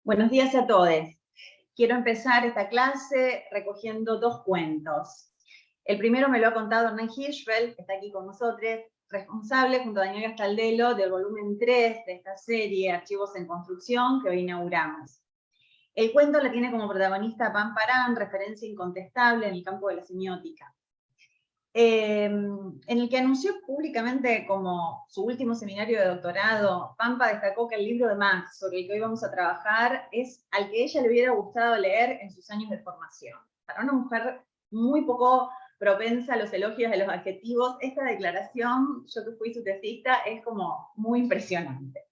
Buenos días a todos. Quiero empezar esta clase recogiendo dos cuentos. El primero me lo ha contado Hernán Hirschfeld, que está aquí con nosotros, responsable junto a Daniel Gastaldelo del volumen 3 de esta serie Archivos en Construcción que hoy inauguramos. El cuento le tiene como protagonista a Pam Parán, referencia incontestable en el campo de la semiótica. En el que anunció públicamente como su último seminario de doctorado, Pampa destacó que el libro de Max, sobre el que hoy vamos a trabajar, es al que ella le hubiera gustado leer en sus años de formación. Para una mujer muy poco propensa a los elogios de los adjetivos, esta declaración, yo que fui su tesista, es como muy impresionante.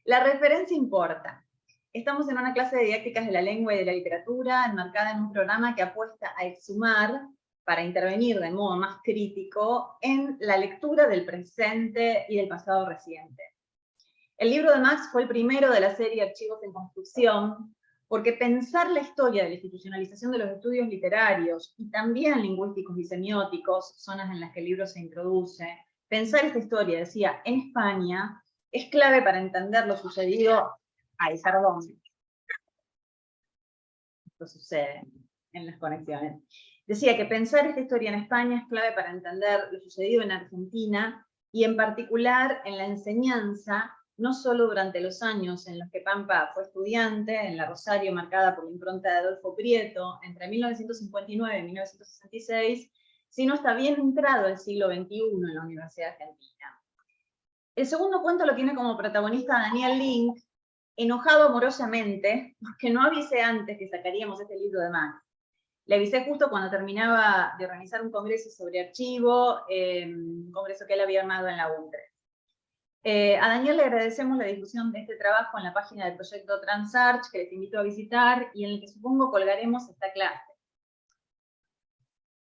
La referencia importa. Estamos en una clase de didácticas de la lengua y de la literatura, enmarcada en un programa que apuesta a exhumar para intervenir de modo más crítico en la lectura del presente y del pasado reciente. El libro de Max fue el primero de la serie Archivos en Construcción, porque pensar la historia de la institucionalización de los estudios literarios y también lingüísticos y semióticos, zonas en las que el libro se introduce, pensar esta historia, decía, en España, es clave para entender lo sucedido. Ay, perdón. Esto sucede en las conexiones. Decía que pensar esta historia en España es clave para entender lo sucedido en Argentina y en particular en la enseñanza, no solo durante los años en los que Pampa fue estudiante, en la Rosario marcada por la impronta de Adolfo Prieto, entre 1959 y 1966, sino hasta bien entrado el siglo XXI en la Universidad Argentina. El segundo cuento lo tiene como protagonista Daniel Link, enojado amorosamente, porque no avisé antes que sacaríamos este libro de Max. Le avisé justo cuando terminaba de organizar un congreso sobre archivo, un congreso que él había armado en la UNTRE. A Daniel le agradecemos la difusión de este trabajo en la página del proyecto Transarch, que les invito a visitar, y en el que supongo colgaremos esta clase.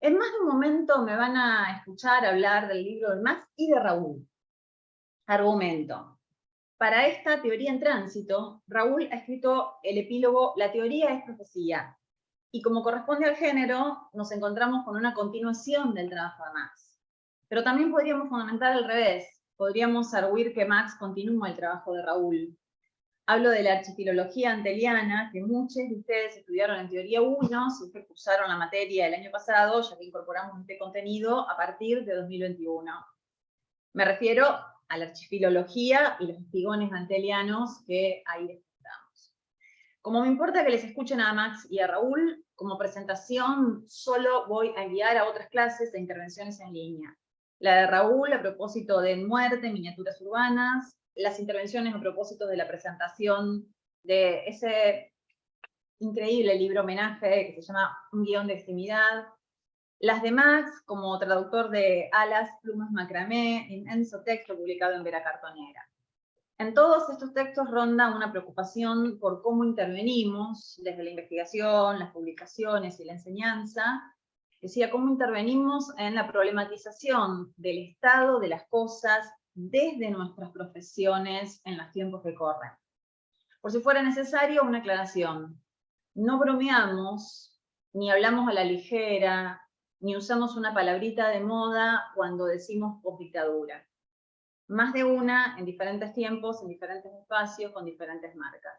En más de un momento me van a escuchar hablar del libro de Max y de Raúl. Argumento. Para esta teoría en tránsito, Raúl ha escrito el epílogo La teoría es profecía, y como corresponde al género, nos encontramos con una continuación del trabajo de Max. Pero también podríamos fundamentar al revés, podríamos arguir que Max continúa el trabajo de Raúl. Hablo de la archifilología anteliana, que muchos de ustedes estudiaron en teoría 1, si ustedes cursaron la materia el año pasado, ya que incorporamos este contenido a partir de 2021. Me refiero a la archifilología y los espigones antelianos que ahí disfrutamos. Como me importa que les escuchen a Max y a Raúl, como presentación solo voy a guiar a otras clases e intervenciones en línea. La de Raúl a propósito de muerte, miniaturas urbanas, las intervenciones a propósito de la presentación de ese increíble libro homenaje que se llama Un guión de extremidad, las de Max como traductor de Alas, Plumas, Macramé, inmenso texto publicado en Vera Cartonera. En todos estos textos ronda una preocupación por cómo intervenimos desde la investigación, las publicaciones y la enseñanza. Decía, cómo intervenimos en la problematización del estado de las cosas desde nuestras profesiones en los tiempos que corren. Por si fuera necesario, una aclaración. No bromeamos, ni hablamos a la ligera, ni usamos una palabrita de moda cuando decimos postdictadura. Más de una, en diferentes tiempos, en diferentes espacios, con diferentes marcas.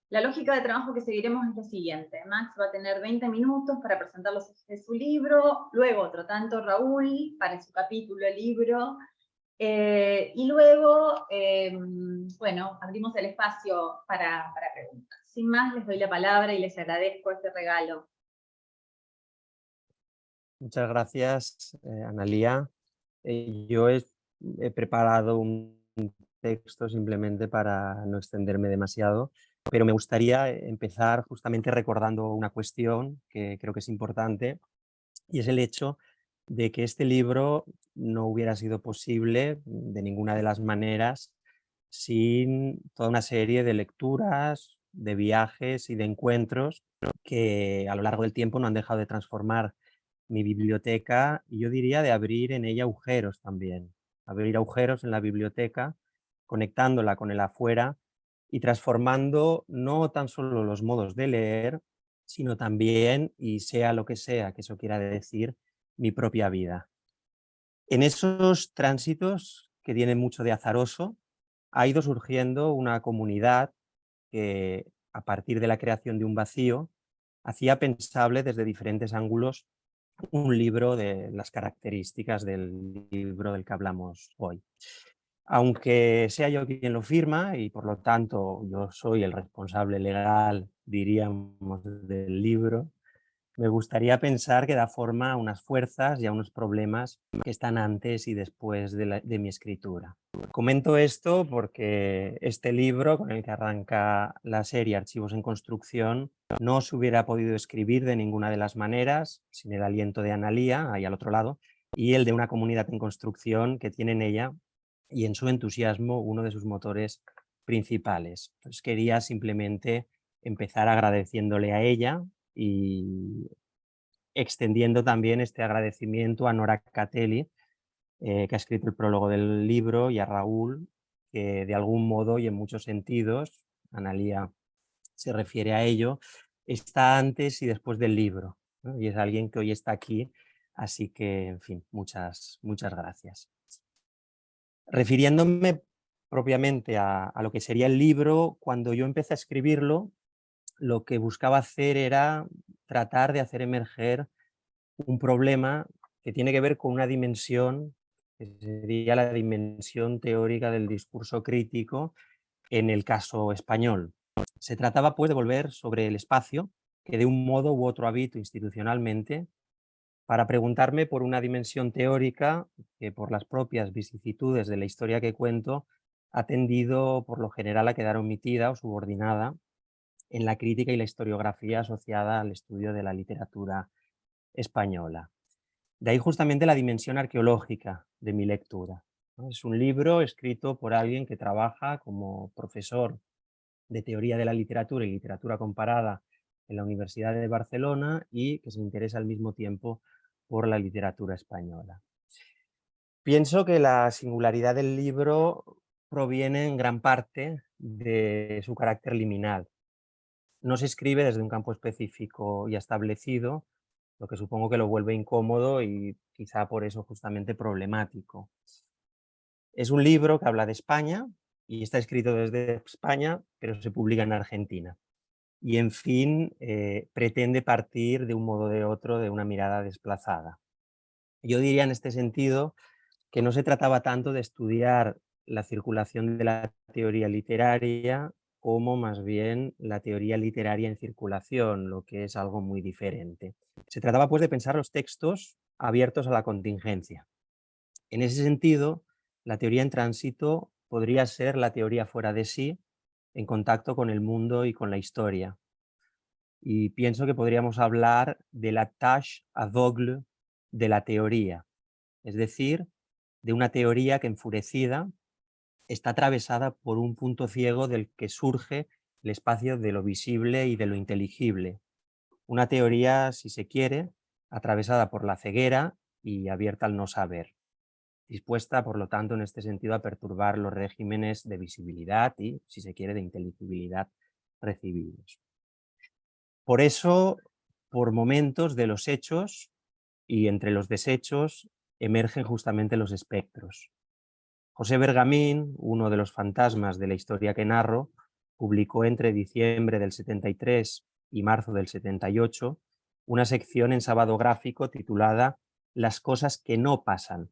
La lógica de trabajo que seguiremos es la siguiente. Max va a tener 20 minutos para presentar los ejes de su libro, luego otro tanto Raúl para su capítulo el libro, y luego, bueno, abrimos el espacio para preguntas. Sin más, les doy la palabra y les agradezco este regalo. Muchas gracias, Analía. Yo he preparado un texto simplemente para no extenderme demasiado, pero me gustaría empezar justamente recordando una cuestión que creo que es importante, y es el hecho de que este libro no hubiera sido posible de ninguna de las maneras sin toda una serie de lecturas, de viajes y de encuentros que a lo largo del tiempo no han dejado de transformar mi biblioteca, y yo diría de abrir en ella agujeros también, abrir agujeros en la biblioteca, conectándola con el afuera y transformando no tan solo los modos de leer, sino también, y sea lo que sea que eso quiera decir, mi propia vida. En esos tránsitos, que tienen mucho de azaroso, ha ido surgiendo una comunidad que a partir de la creación de un vacío, hacía pensable desde diferentes ángulos un libro de las características del libro del que hablamos hoy. Aunque sea yo quien lo firma y por lo tanto yo soy el responsable legal, diríamos, del libro, me gustaría pensar que da forma a unas fuerzas y a unos problemas que están antes y después de mi escritura. Comento esto porque este libro, con el que arranca la serie Archivos en Construcción, no se hubiera podido escribir de ninguna de las maneras sin el aliento de Analía, ahí al otro lado, y el de una comunidad en construcción que tiene en ella y en su entusiasmo uno de sus motores principales. Entonces quería simplemente empezar agradeciéndole a ella y extendiendo también este agradecimiento a Nora Catelli, que ha escrito el prólogo del libro, y a Raúl, que de algún modo y en muchos sentidos, Analía se refiere a ello, está antes y después del libro, ¿no? Y es alguien que hoy está aquí, así que, en fin, muchas gracias. Refiriéndome propiamente a lo que sería el libro, cuando yo empecé a escribirlo, lo que buscaba hacer era tratar de hacer emerger un problema que tiene que ver con una dimensión, que sería la dimensión teórica del discurso crítico en el caso español. Se trataba pues de volver sobre el espacio que de un modo u otro habito institucionalmente, para preguntarme por una dimensión teórica que por las propias vicisitudes de la historia que cuento ha tendido por lo general a quedar omitida o subordinada en la crítica y la historiografía asociada al estudio de la literatura española. De ahí justamente la dimensión arqueológica de mi lectura, ¿no? Es un libro escrito por alguien que trabaja como profesor de teoría de la literatura y literatura comparada en la Universidad de Barcelona y que se interesa al mismo tiempo por la literatura española. Pienso que la singularidad del libro proviene en gran parte de su carácter liminal. No se escribe desde un campo específico y establecido, lo que supongo que lo vuelve incómodo y quizá por eso justamente problemático. Es un libro que habla de España y está escrito desde España, pero se publica en Argentina. Y en fin, pretende partir de un modo o de otro de una mirada desplazada. Yo diría en este sentido que no se trataba tanto de estudiar la circulación de la teoría literaria como más bien la teoría literaria en circulación, lo que es algo muy diferente. Se trataba pues de pensar los textos abiertos a la contingencia. En ese sentido, la teoría en tránsito podría ser la teoría fuera de sí, en contacto con el mundo y con la historia. Y pienso que podríamos hablar de la tâche aveugle de la teoría, es decir, de una teoría que enfurecida está atravesada por un punto ciego del que surge el espacio de lo visible y de lo inteligible. Una teoría, si se quiere, atravesada por la ceguera y abierta al no saber, dispuesta, por lo tanto, en este sentido, a perturbar los regímenes de visibilidad y, si se quiere, de inteligibilidad recibidos. Por eso, por momentos de los hechos y entre los desechos, emergen justamente los espectros. José Bergamín, uno de los fantasmas de la historia que narro, publicó entre diciembre del 73 y marzo del 78 una sección en Sábado Gráfico titulada Las cosas que no pasan.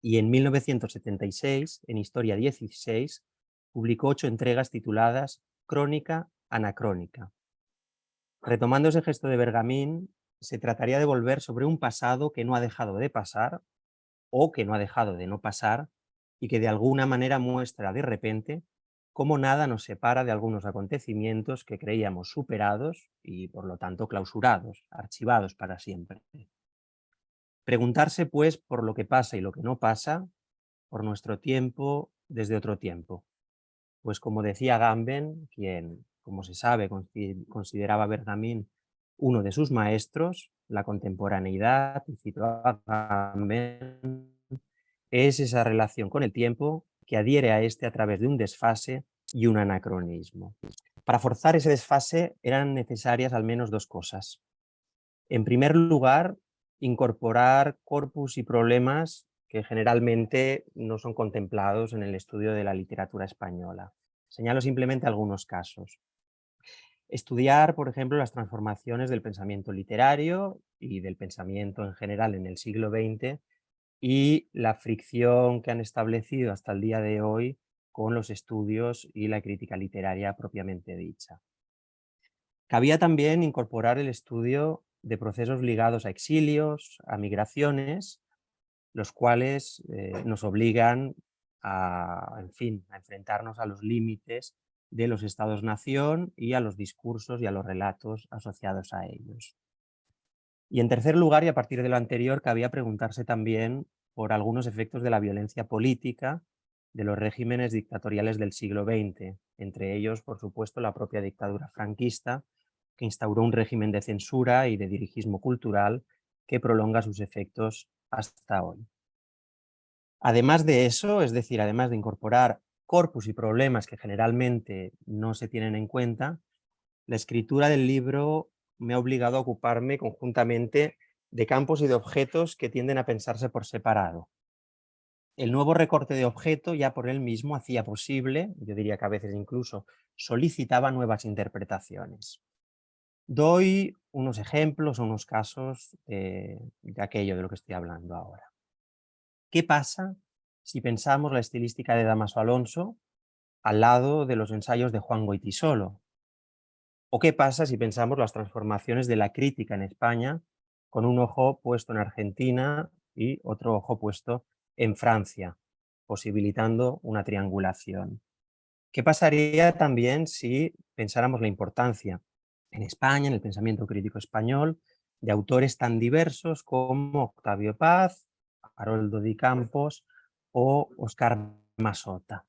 Y en 1976, en Historia 16, publicó 8 entregas tituladas Crónica Anacrónica. Retomando ese gesto de Bergamín, se trataría de volver sobre un pasado que no ha dejado de pasar o que no ha dejado de no pasar y que de alguna manera muestra de repente cómo nada nos separa de algunos acontecimientos que creíamos superados y por lo tanto clausurados, archivados para siempre. Preguntarse pues por lo que pasa y lo que no pasa, por nuestro tiempo desde otro tiempo. Pues como decía Gamben, quien, como se sabe, consideraba a Bergamín uno de sus maestros, la contemporaneidad, y citó a Gamben, es esa relación con el tiempo que adhiere a este a través de un desfase y un anacronismo. Para forzar ese desfase eran necesarias al menos 2 cosas. En primer lugar, incorporar corpus y problemas que generalmente no son contemplados en el estudio de la literatura española. Señalo simplemente algunos casos. Estudiar, por ejemplo, las transformaciones del pensamiento literario y del pensamiento en general en el siglo XX y la fricción que han establecido hasta el día de hoy con los estudios y la crítica literaria propiamente dicha. Cabía también incorporar el estudio de procesos ligados a exilios, a migraciones, los cuales nos obligan a, en fin, a enfrentarnos a los límites de los estados-nación y a los discursos y a los relatos asociados a ellos. Y en tercer lugar, y a partir de lo anterior, cabía preguntarse también por algunos efectos de la violencia política de los regímenes dictatoriales del siglo XX, entre ellos, por supuesto, la propia dictadura franquista, que instauró un régimen de censura y de dirigismo cultural que prolonga sus efectos hasta hoy. Además de eso, es decir, además de incorporar corpus y problemas que generalmente no se tienen en cuenta, la escritura del libro me ha obligado a ocuparme conjuntamente de campos y de objetos que tienden a pensarse por separado. El nuevo recorte de objeto ya por él mismo hacía posible, yo diría que a veces incluso solicitaba nuevas interpretaciones. Doy unos ejemplos, unos casos de aquello de lo que estoy hablando ahora. ¿Qué pasa si pensamos la estilística de Dámaso Alonso al lado de los ensayos de Juan Goytisolo? ¿O qué pasa si pensamos las transformaciones de la crítica en España con un ojo puesto en Argentina y otro ojo puesto en Francia, posibilitando una triangulación? ¿Qué pasaría también si pensáramos la importancia en España, en el pensamiento crítico español, de autores tan diversos como Octavio Paz, Haroldo Di Campos o Oscar Masota?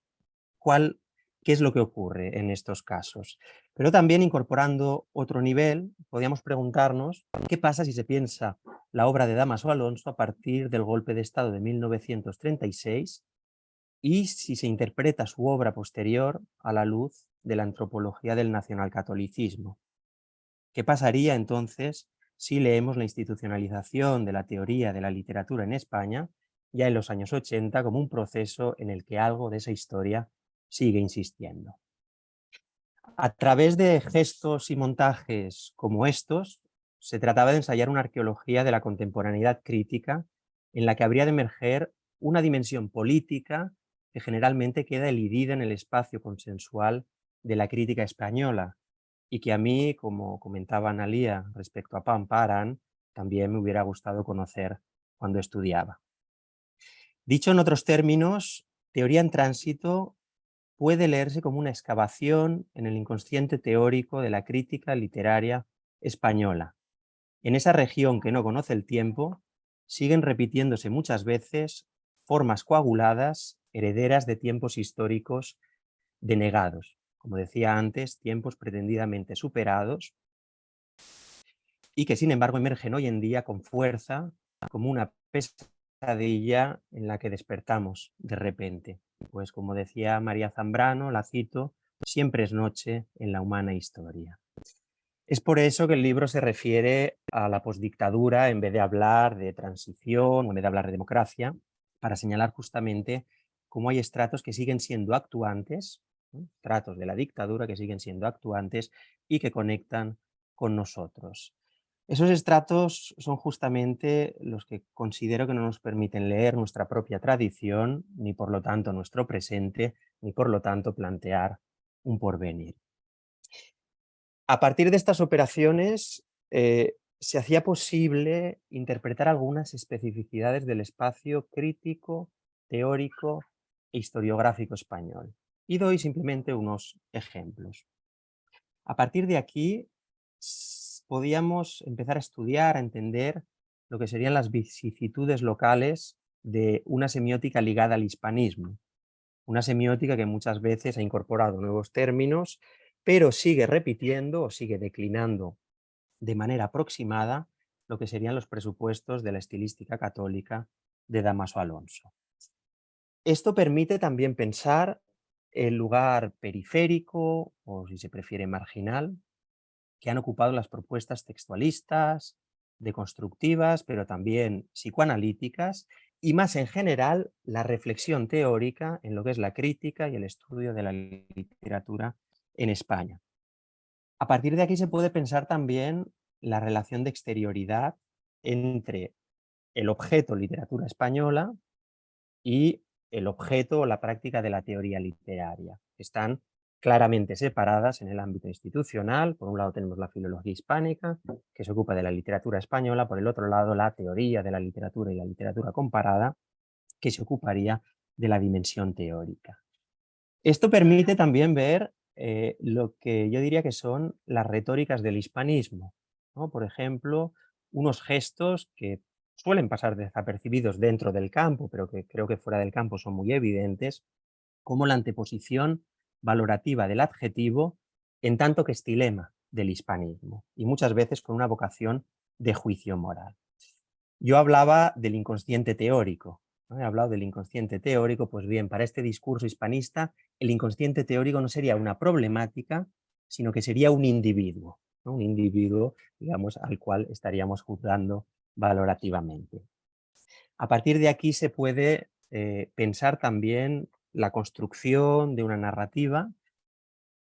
¿Qué es lo que ocurre en estos casos? Pero también incorporando otro nivel, podríamos preguntarnos qué pasa si se piensa la obra de Dámaso Alonso a partir del golpe de Estado de 1936 y si se interpreta su obra posterior a la luz de la antropología del nacionalcatolicismo. ¿Qué pasaría entonces si leemos la institucionalización de la teoría de la literatura en España ya en los años 80 como un proceso en el que algo de esa historia sigue insistiendo? A través de gestos y montajes como estos, se trataba de ensayar una arqueología de la contemporaneidad crítica en la que habría de emerger una dimensión política que generalmente queda elidida en el espacio consensual de la crítica española y que a mí, como comentaba Analía respecto a Pampa Arán, también me hubiera gustado conocer cuando estudiaba. Dicho en otros términos, teoría en tránsito puede leerse como una excavación en el inconsciente teórico de la crítica literaria española. En esa región que no conoce el tiempo, siguen repitiéndose muchas veces formas coaguladas, herederas de tiempos históricos denegados, como decía antes, tiempos pretendidamente superados y que sin embargo emergen hoy en día con fuerza como una pesadilla en la que despertamos de repente. Pues como decía María Zambrano, la cito, siempre es noche en la humana historia. Es por eso que el libro se refiere a la posdictadura en vez de hablar de transición o en vez de hablar de democracia, para señalar justamente cómo hay estratos que siguen siendo actuantes, ¿no? Estratos de la dictadura que siguen siendo actuantes y que conectan con nosotros. Esos estratos son justamente los que considero que no nos permiten leer nuestra propia tradición, ni por lo tanto nuestro presente, ni por lo tanto plantear un porvenir. A partir de estas operaciones se hacía posible interpretar algunas especificidades del espacio crítico, teórico e historiográfico español. Y doy simplemente unos ejemplos. A partir de aquí podíamos empezar a estudiar, a entender lo que serían las vicisitudes locales de una semiótica ligada al hispanismo. Una semiótica que muchas veces ha incorporado nuevos términos, pero sigue repitiendo o sigue declinando de manera aproximada lo que serían los presupuestos de la estilística católica de Dámaso Alonso. Esto permite también pensar el lugar periférico, o si se prefiere marginal, que han ocupado las propuestas textualistas, deconstructivas, pero también psicoanalíticas, y más en general la reflexión teórica en lo que es la crítica y el estudio de la literatura en España. A partir de aquí se puede pensar también la relación de exterioridad entre el objeto literatura española y el objeto o la práctica de la teoría literaria. Están claramente separadas en el ámbito institucional. Por un lado tenemos la filología hispánica, que se ocupa de la literatura española, por el otro lado la teoría de la literatura y la literatura comparada, que se ocuparía de la dimensión teórica. Esto permite también ver lo que yo diría que son las retóricas del hispanismo, ¿no? Por ejemplo, unos gestos que suelen pasar desapercibidos dentro del campo, pero que creo que fuera del campo son muy evidentes, como la anteposición valorativa del adjetivo en tanto que estilema del hispanismo, y muchas veces con una vocación de juicio moral. Yo hablaba del inconsciente teórico, ¿no? He hablado del inconsciente teórico. Pues bien, para este discurso hispanista, el inconsciente teórico no sería una problemática, sino que sería un individuo, ¿no? Un individuo, digamos, al cual estaríamos juzgando valorativamente. A partir de aquí se puede pensar también la construcción de una narrativa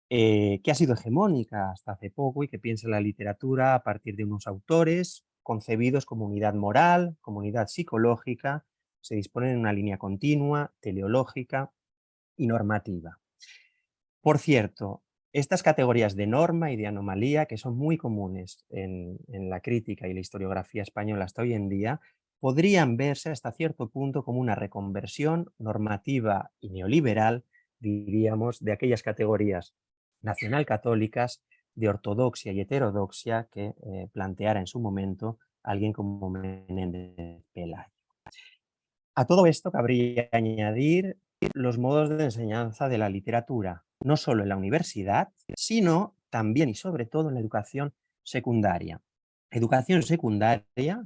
que ha sido hegemónica hasta hace poco y que piensa la literatura a partir de unos autores concebidos como unidad moral, como unidad psicológica, se disponen en una línea continua, teleológica y normativa. Por cierto, estas categorías de norma y de anomalía, que son muy comunes en la crítica y la historiografía española hasta hoy en día, podrían verse hasta cierto punto como una reconversión normativa y neoliberal, diríamos, de aquellas categorías nacionalcatólicas de ortodoxia y heterodoxia que planteara en su momento alguien como Menéndez Pelayo. A todo esto cabría añadir los modos de enseñanza de la literatura, no solo en la universidad, sino también y sobre todo en la educación secundaria. Educación secundaria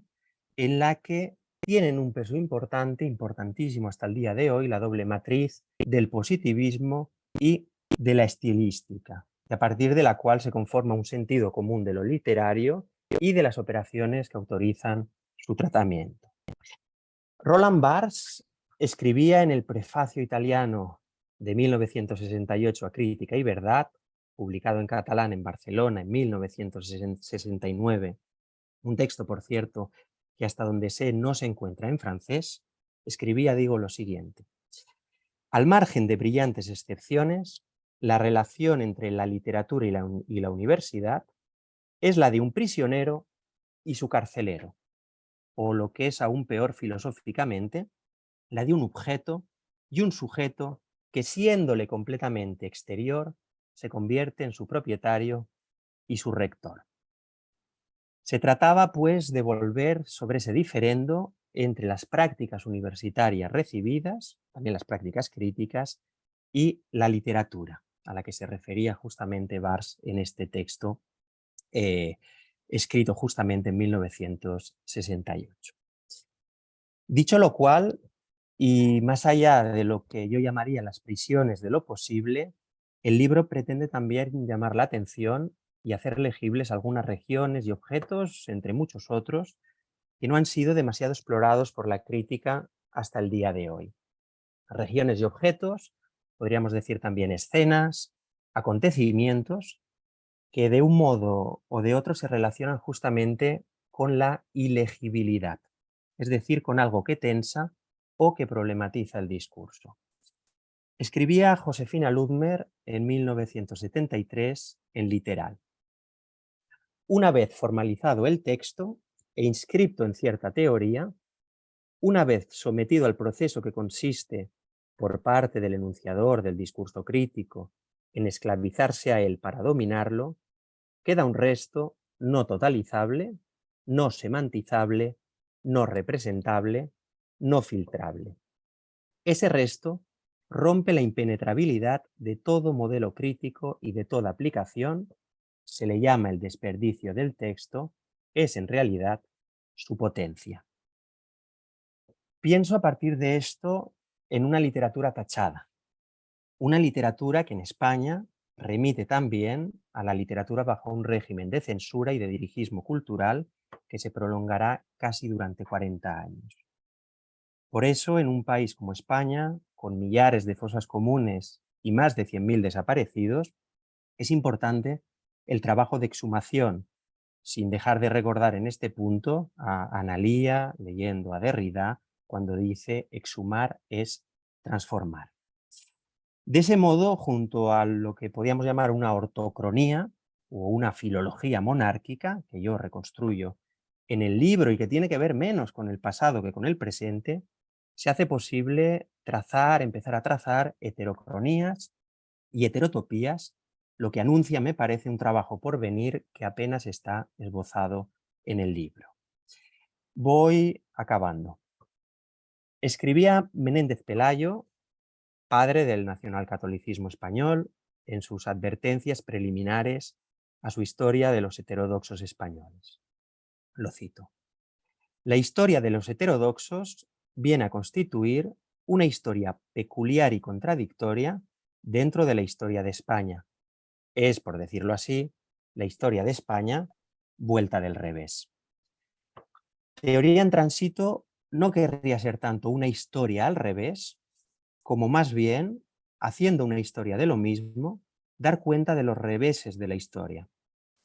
en la que tienen un peso importante, importantísimo hasta el día de hoy, la doble matriz del positivismo y de la estilística, a partir de la cual se conforma un sentido común de lo literario y de las operaciones que autorizan su tratamiento. Roland Barthes escribía en el prefacio italiano de 1968 a Crítica y Verdad, publicado en catalán en Barcelona en 1969, un texto, por cierto, que hasta donde sé no se encuentra en francés. Escribía, digo, lo siguiente: al margen de brillantes excepciones, la relación entre la literatura y la universidad es la de un prisionero y su carcelero, o lo que es aún peor filosóficamente, la de un objeto y un sujeto que, siéndole completamente exterior, se convierte en su propietario y su rector. Se trataba, pues, de volver sobre ese diferendo entre las prácticas universitarias recibidas, también las prácticas críticas, y la literatura, a la que se refería justamente Barthes en este texto, escrito justamente en 1968. Dicho lo cual, y más allá de lo que yo llamaría las prisiones de lo posible, el libro pretende también llamar la atención y hacer legibles algunas regiones y objetos, entre muchos otros, que no han sido demasiado explorados por la crítica hasta el día de hoy. Regiones y objetos, podríamos decir también escenas, acontecimientos, que de un modo o de otro se relacionan justamente con la ilegibilidad, es decir, con algo que tensa o que problematiza el discurso. Escribía Josefina Ludmer en 1973 en Literal: una vez formalizado el texto e inscripto en cierta teoría, una vez sometido al proceso que consiste por parte del enunciador del discurso crítico en esclavizarse a él para dominarlo, queda un resto no totalizable, no semantizable, no representable, no filtrable. Ese resto rompe la impenetrabilidad de todo modelo crítico y de toda aplicación, se le llama el desperdicio del texto, es en realidad su potencia. Pienso a partir de esto en una literatura tachada, una literatura que en España remite también a la literatura bajo un régimen de censura y de dirigismo cultural que se prolongará casi durante 40 años. Por eso, en un país como España, con millares de fosas comunes y más de 100.000 desaparecidos, es importante el trabajo de exhumación, sin dejar de recordar en este punto a Analía, leyendo a Derrida, cuando dice exhumar es transformar. De ese modo, junto a lo que podríamos llamar una ortocronía o una filología monárquica, que yo reconstruyo en el libro y que tiene que ver menos con el pasado que con el presente, se hace posible empezar a trazar heterocronías y heterotopías, lo que anuncia, me parece, un trabajo por venir que apenas está esbozado en el libro. Voy acabando. Escribía Menéndez Pelayo, padre del nacionalcatolicismo español, en sus advertencias preliminares a su historia de los heterodoxos españoles. Lo cito. La historia de los heterodoxos viene a constituir una historia peculiar y contradictoria dentro de la historia de España. Es, por decirlo así, la historia de España vuelta del revés. Teoría en tránsito no querría ser tanto una historia al revés, como más bien, haciendo una historia de lo mismo, dar cuenta de los reveses de la historia,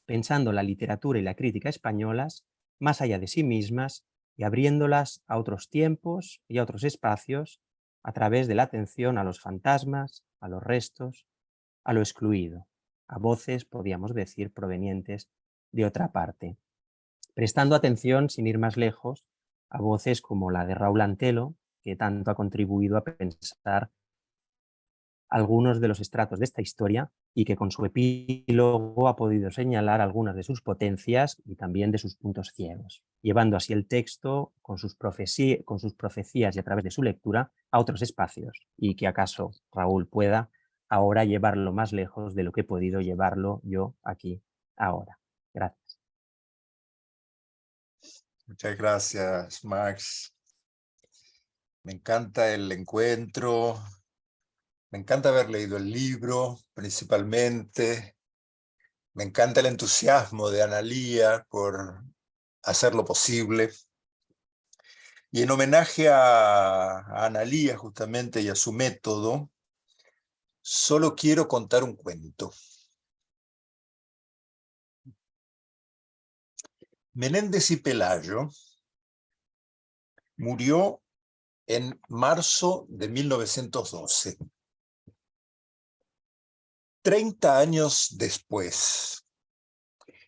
pensando la literatura y la crítica españolas más allá de sí mismas y abriéndolas a otros tiempos y a otros espacios a través de la atención a los fantasmas, a los restos, a lo excluido, a voces, podríamos decir, provenientes de otra parte. Prestando atención, sin ir más lejos, a voces como la de Raúl Antelo, que tanto ha contribuido a pensar algunos de los estratos de esta historia y que con su epílogo ha podido señalar algunas de sus potencias y también de sus puntos ciegos, llevando así el texto con sus profecías y a través de su lectura a otros espacios, y que acaso Raúl pueda ahora llevarlo más lejos de lo que he podido llevarlo yo aquí ahora. Gracias. Muchas gracias, Max. Me encanta el encuentro, me encanta haber leído el libro, principalmente. Me encanta el entusiasmo de Analía por hacer lo posible. Y en homenaje a Analía, justamente, y a su método, solo quiero contar un cuento. Menéndez y Pelayo murió en marzo de 1912. 30 años después,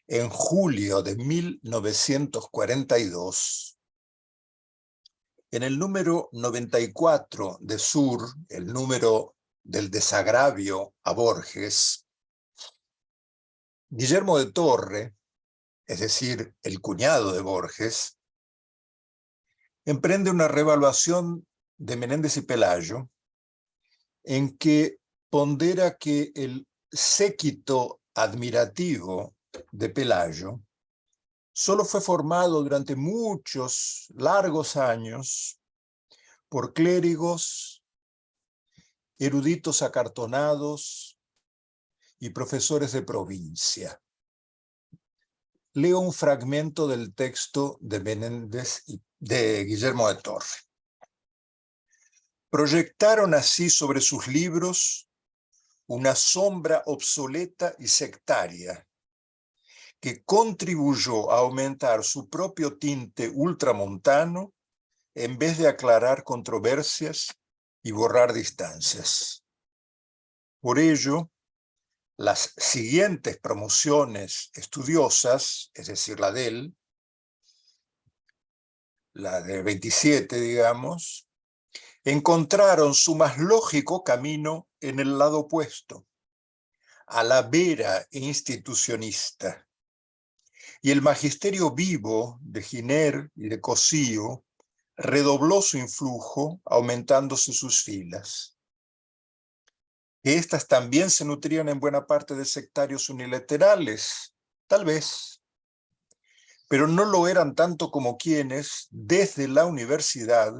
en julio de 1942, en el número 94 de Sur, el número del desagravio a Borges, Guillermo de Torre, es decir, el cuñado de Borges, emprende una reevaluación de Menéndez y Pelayo en que pondera que el séquito admirativo de Pelayo solo fue formado durante muchos largos años por clérigos, eruditos acartonados y profesores de provincia. Leo un fragmento del texto de Menéndez y de Guillermo de Torre. Proyectaron así sobre sus libros una sombra obsoleta y sectaria que contribuyó a aumentar su propio tinte ultramontano en vez de aclarar controversias y borrar distancias. Por ello, las siguientes promociones estudiosas, es decir, la de él, la de 27, digamos, encontraron su más lógico camino en el lado opuesto, a la vera institucionista. Y el magisterio vivo de Giner y de Cosío redobló su influjo, aumentándose sus filas. Que éstas también se nutrían en buena parte de sectarios unilaterales, tal vez, pero no lo eran tanto como quienes, desde la universidad,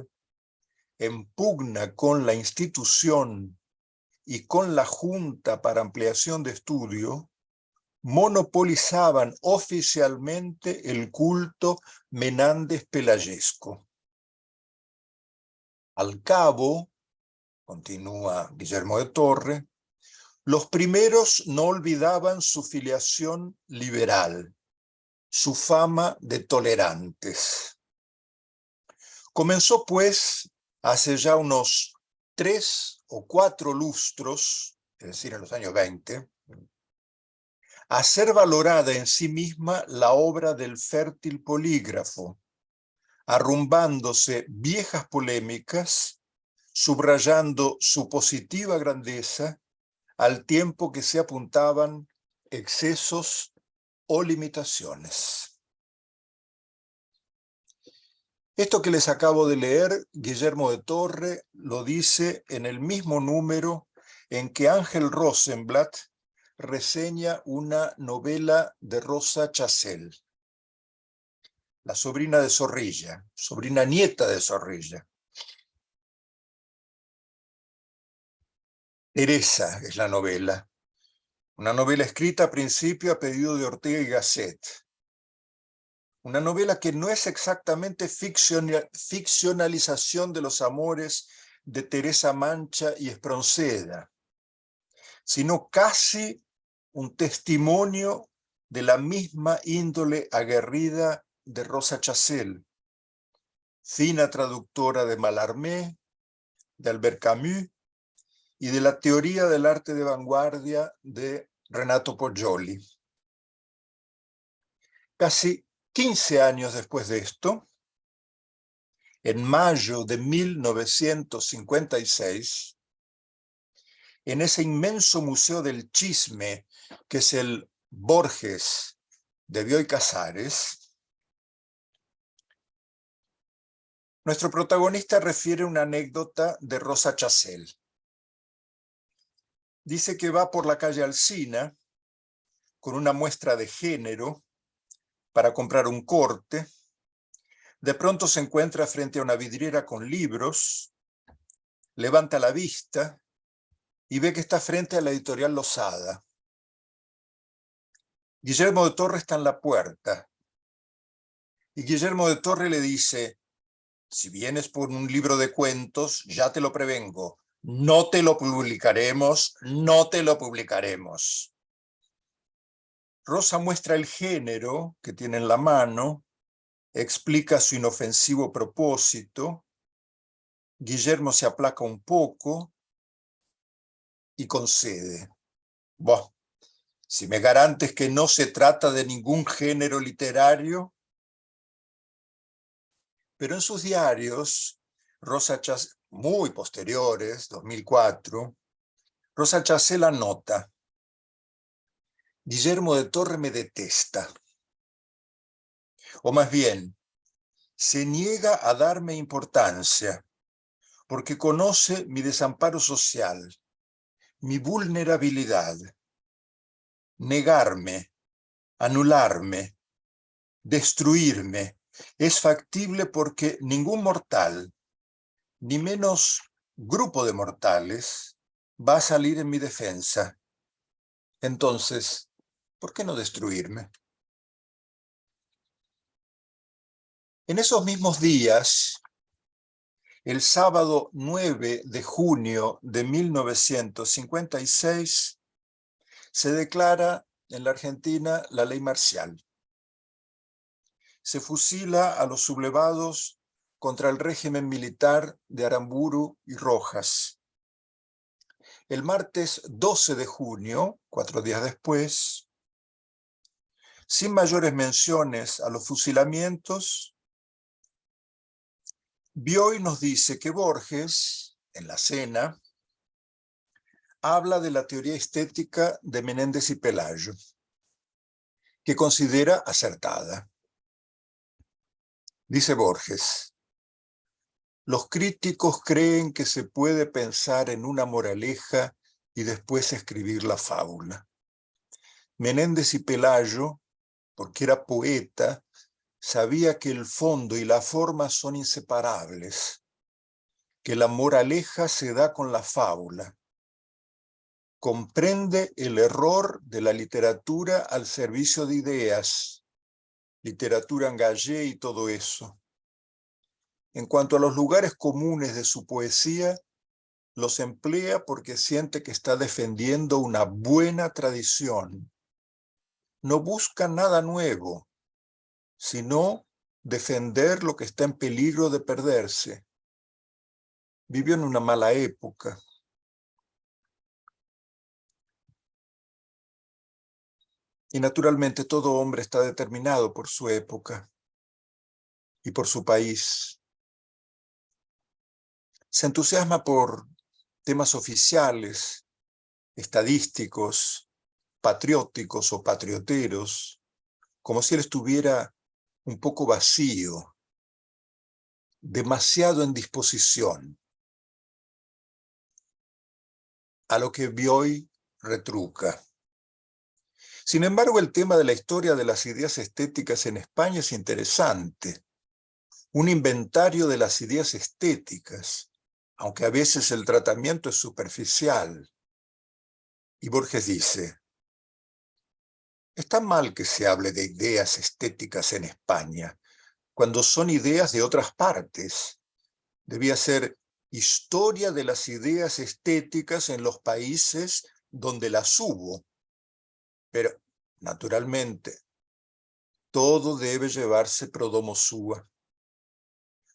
en pugna con la institución y con la Junta para Ampliación de Estudio, monopolizaban oficialmente el culto menández-pelayesco. Al cabo, continúa Guillermo de Torre, Los primeros no olvidaban su filiación liberal, su fama de tolerantes. Comenzó, pues, hace ya unos 3 o 4 lustros, es decir, en los años 20, a ser valorada en sí misma la obra del fértil polígrafo, arrumbándose viejas polémicas, subrayando su positiva grandeza, al tiempo que se apuntaban excesos o limitaciones. Esto que les acabo de leer, Guillermo de Torre lo dice en el mismo número en que Ángel Rosenblatt reseña una novela de Rosa Chazelle, la sobrina de Zorrilla, sobrina nieta de Zorrilla. Teresa es la novela, una novela escrita a principio a pedido de Ortega y Gasset. Una novela que no es exactamente ficcionalización de los amores de Teresa Mancha y Espronceda, sino casi un testimonio de la misma índole aguerrida de Rosa Chazelle, fina traductora de Mallarmé, de Albert Camus y de la teoría del arte de vanguardia de Renato Poggioli. Casi 15 años después de esto, en mayo de 1956, en ese inmenso museo del chisme que es el Borges de Bioy Casares, nuestro protagonista refiere una anécdota de Rosa Chazelle. Dice que va por la calle Alsina con una muestra de género para comprar un corte. De pronto se encuentra frente a una vidriera con libros, levanta la vista y ve que está frente a la editorial Losada. Guillermo de Torre está en la puerta y Guillermo de Torre le dice: si vienes por un libro de cuentos, ya te lo prevengo, no te lo publicaremos, no te lo publicaremos. Rosa muestra el género que tiene en la mano, explica su inofensivo propósito. Guillermo se aplaca un poco y concede. Bueno, si me garantes que no se trata de ningún género literario. Pero en sus diarios, muy posteriores, 2004, Rosa Chazelle anota: Guillermo de Torre me detesta. O más bien, se niega a darme importancia, porque conoce mi desamparo social, mi vulnerabilidad. Negarme, anularme, destruirme, es factible porque ningún mortal, ni menos grupo de mortales, va a salir en mi defensa. Entonces, ¿por qué no destruirme? En esos mismos días, el sábado 9 de junio de 1956, se declara en la Argentina la ley marcial. Se fusila a los sublevados contra el régimen militar de Aramburu y Rojas. El martes 12 de junio, 4 días después, sin mayores menciones a los fusilamientos, Bioy nos dice que Borges, en la cena, habla de la teoría estética de Menéndez y Pelayo, que considera acertada. Dice Borges: los críticos creen que se puede pensar en una moraleja y después escribir la fábula. Menéndez y Pelayo, porque era poeta, sabía que el fondo y la forma son inseparables, que la moraleja se da con la fábula. Comprende el error de la literatura al servicio de ideas, literatura engagée y todo eso. En cuanto a los lugares comunes de su poesía, los emplea porque siente que está defendiendo una buena tradición. No busca nada nuevo, sino defender lo que está en peligro de perderse. Vivió en una mala época. Y naturalmente todo hombre está determinado por su época y por su país. Se entusiasma por temas oficiales, estadísticos, patrióticos o patrioteros, como si él estuviera un poco vacío, demasiado en disposición. A lo que Bioy retruca. Sin embargo, el tema de la historia de las ideas estéticas en España es interesante. Un inventario de las ideas estéticas, aunque a veces el tratamiento es superficial. Y Borges dice, está mal que se hable de ideas estéticas en España, cuando son ideas de otras partes. Debía ser historia de las ideas estéticas en los países donde las hubo. Pero, naturalmente, todo debe llevarse pro domo sua.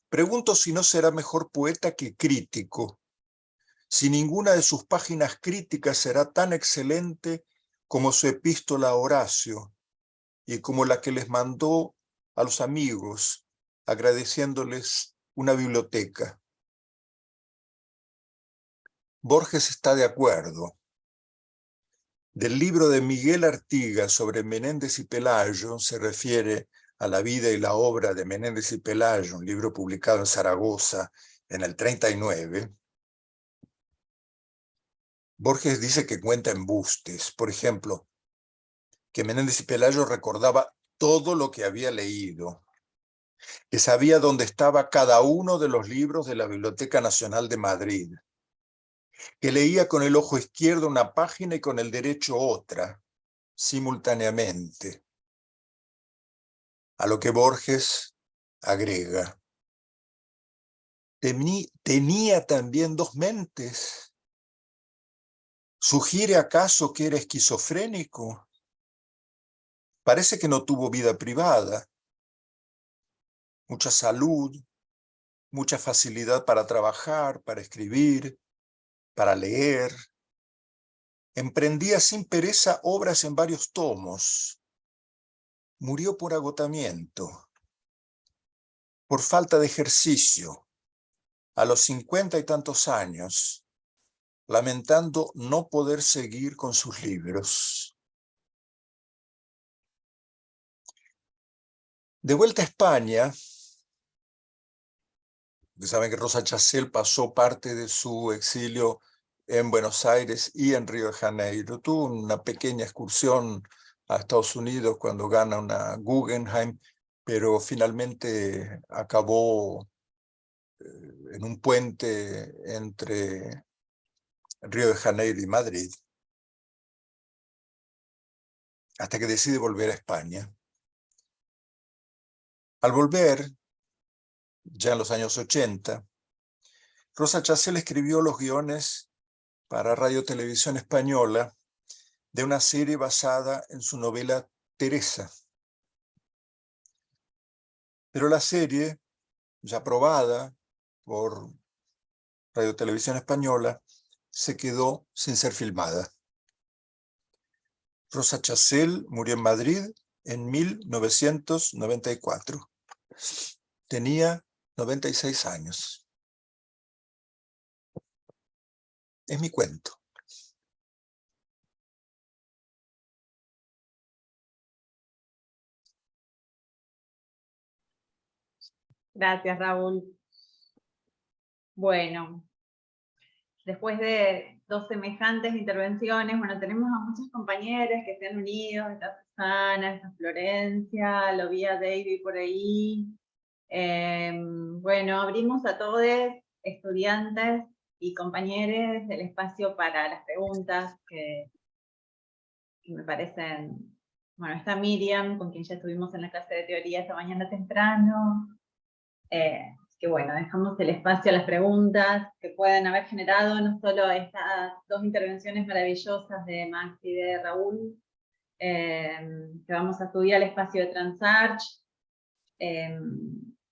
Pregunto si no será mejor poeta que crítico, si ninguna de sus páginas críticas será tan excelente como su epístola a Horacio y como la que les mandó a los amigos, agradeciéndoles una biblioteca. Borges está de acuerdo. Del libro de Miguel Artigas sobre Menéndez y Pelayo, se refiere a la vida y la obra de Menéndez y Pelayo, un libro publicado en Zaragoza en el 39, Borges dice que cuenta embustes. Por ejemplo, que Menéndez y Pelayo recordaba todo lo que había leído, que sabía dónde estaba cada uno de los libros de la Biblioteca Nacional de Madrid, que leía con el ojo izquierdo una página y con el derecho otra, simultáneamente. A lo que Borges agrega, ¿tenía también dos mentes? ¿Sugiere acaso que era esquizofrénico? Parece que no tuvo vida privada, mucha salud, mucha facilidad para trabajar, para escribir, para leer. Emprendía sin pereza obras en varios tomos. Murió por agotamiento, por falta de ejercicio, a los 50 y tantos años, lamentando no poder seguir con sus libros. De vuelta a España, saben que Rosa Chacel pasó parte de su exilio en Buenos Aires y en Río de Janeiro. Tuvo una pequeña excursión a Estados Unidos cuando gana una Guggenheim, pero finalmente acabó en un puente entre Río de Janeiro y Madrid, hasta que decide volver a España. Al volver, ya en los años 80, Rosa Chacel escribió los guiones para Radio Televisión Española de una serie basada en su novela Teresa. Pero la serie, ya aprobada por Radio Televisión Española, se quedó sin ser filmada. Rosa Chacel murió en Madrid en 1994. Tenía 96 años. Es mi cuento. Gracias, Raúl. Bueno, después de dos semejantes intervenciones, bueno, tenemos a muchos compañeros que se han unido, está Susana, está Florencia, lo vi a David por ahí. Bueno, abrimos a todos, estudiantes y compañeros, el espacio para las preguntas que me parecen... Bueno, está Miriam, con quien ya estuvimos en la clase de teoría esta mañana temprano. que bueno, dejamos el espacio a las preguntas que pueden haber generado, no solo estas dos intervenciones maravillosas de Max y de Raúl, que vamos a subir al espacio de Transarch,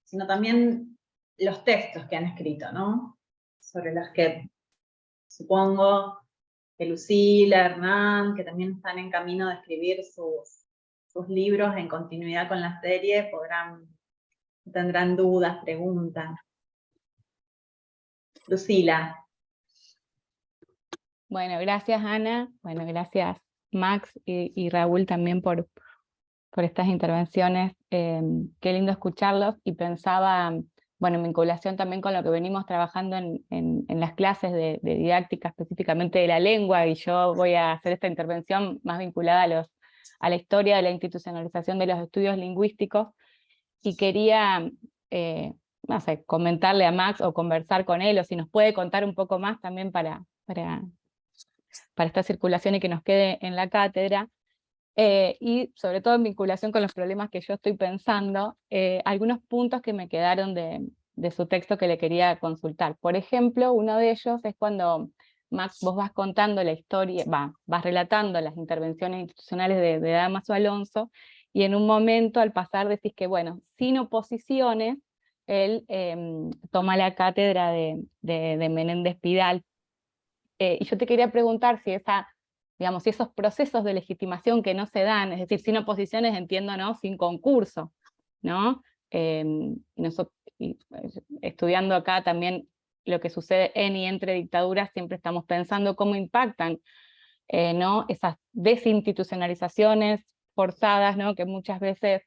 sino también los textos que han escrito, ¿no? Sobre los que supongo que Lucila, Hernán, que también están en camino de escribir sus libros en continuidad con la serie, tendrán dudas, preguntas. Lucila. Bueno, gracias Ana, bueno, gracias Max y Raúl también por estas intervenciones. Qué lindo escucharlos, y pensaba, bueno, en vinculación también con lo que venimos trabajando en las clases de didáctica, específicamente de la lengua, y yo voy a hacer esta intervención más vinculada a la historia de la institucionalización de los estudios lingüísticos, y quería, no sé, comentarle a Max o conversar con él, o si nos puede contar un poco más también para esta circulación y que nos quede en la cátedra, y sobre todo en vinculación con los problemas que yo estoy pensando, algunos puntos que me quedaron de su texto que le quería consultar. Por ejemplo, uno de ellos es cuando, Max, vos vas contando la historia, vas relatando las intervenciones institucionales de Dámaso Alonso, y en un momento al pasar decís que, bueno, sin oposiciones, él toma la cátedra de Menéndez Pidal. Y yo te quería preguntar si digamos, si esos procesos de legitimación que no se dan, es decir, sin oposiciones, entiendo, ¿no? Sin concurso, ¿no? Estudiando acá también lo que sucede en y entre dictaduras, siempre estamos pensando cómo impactan, ¿no? Esas desinstitucionalizaciones forzadas, ¿no? Que muchas veces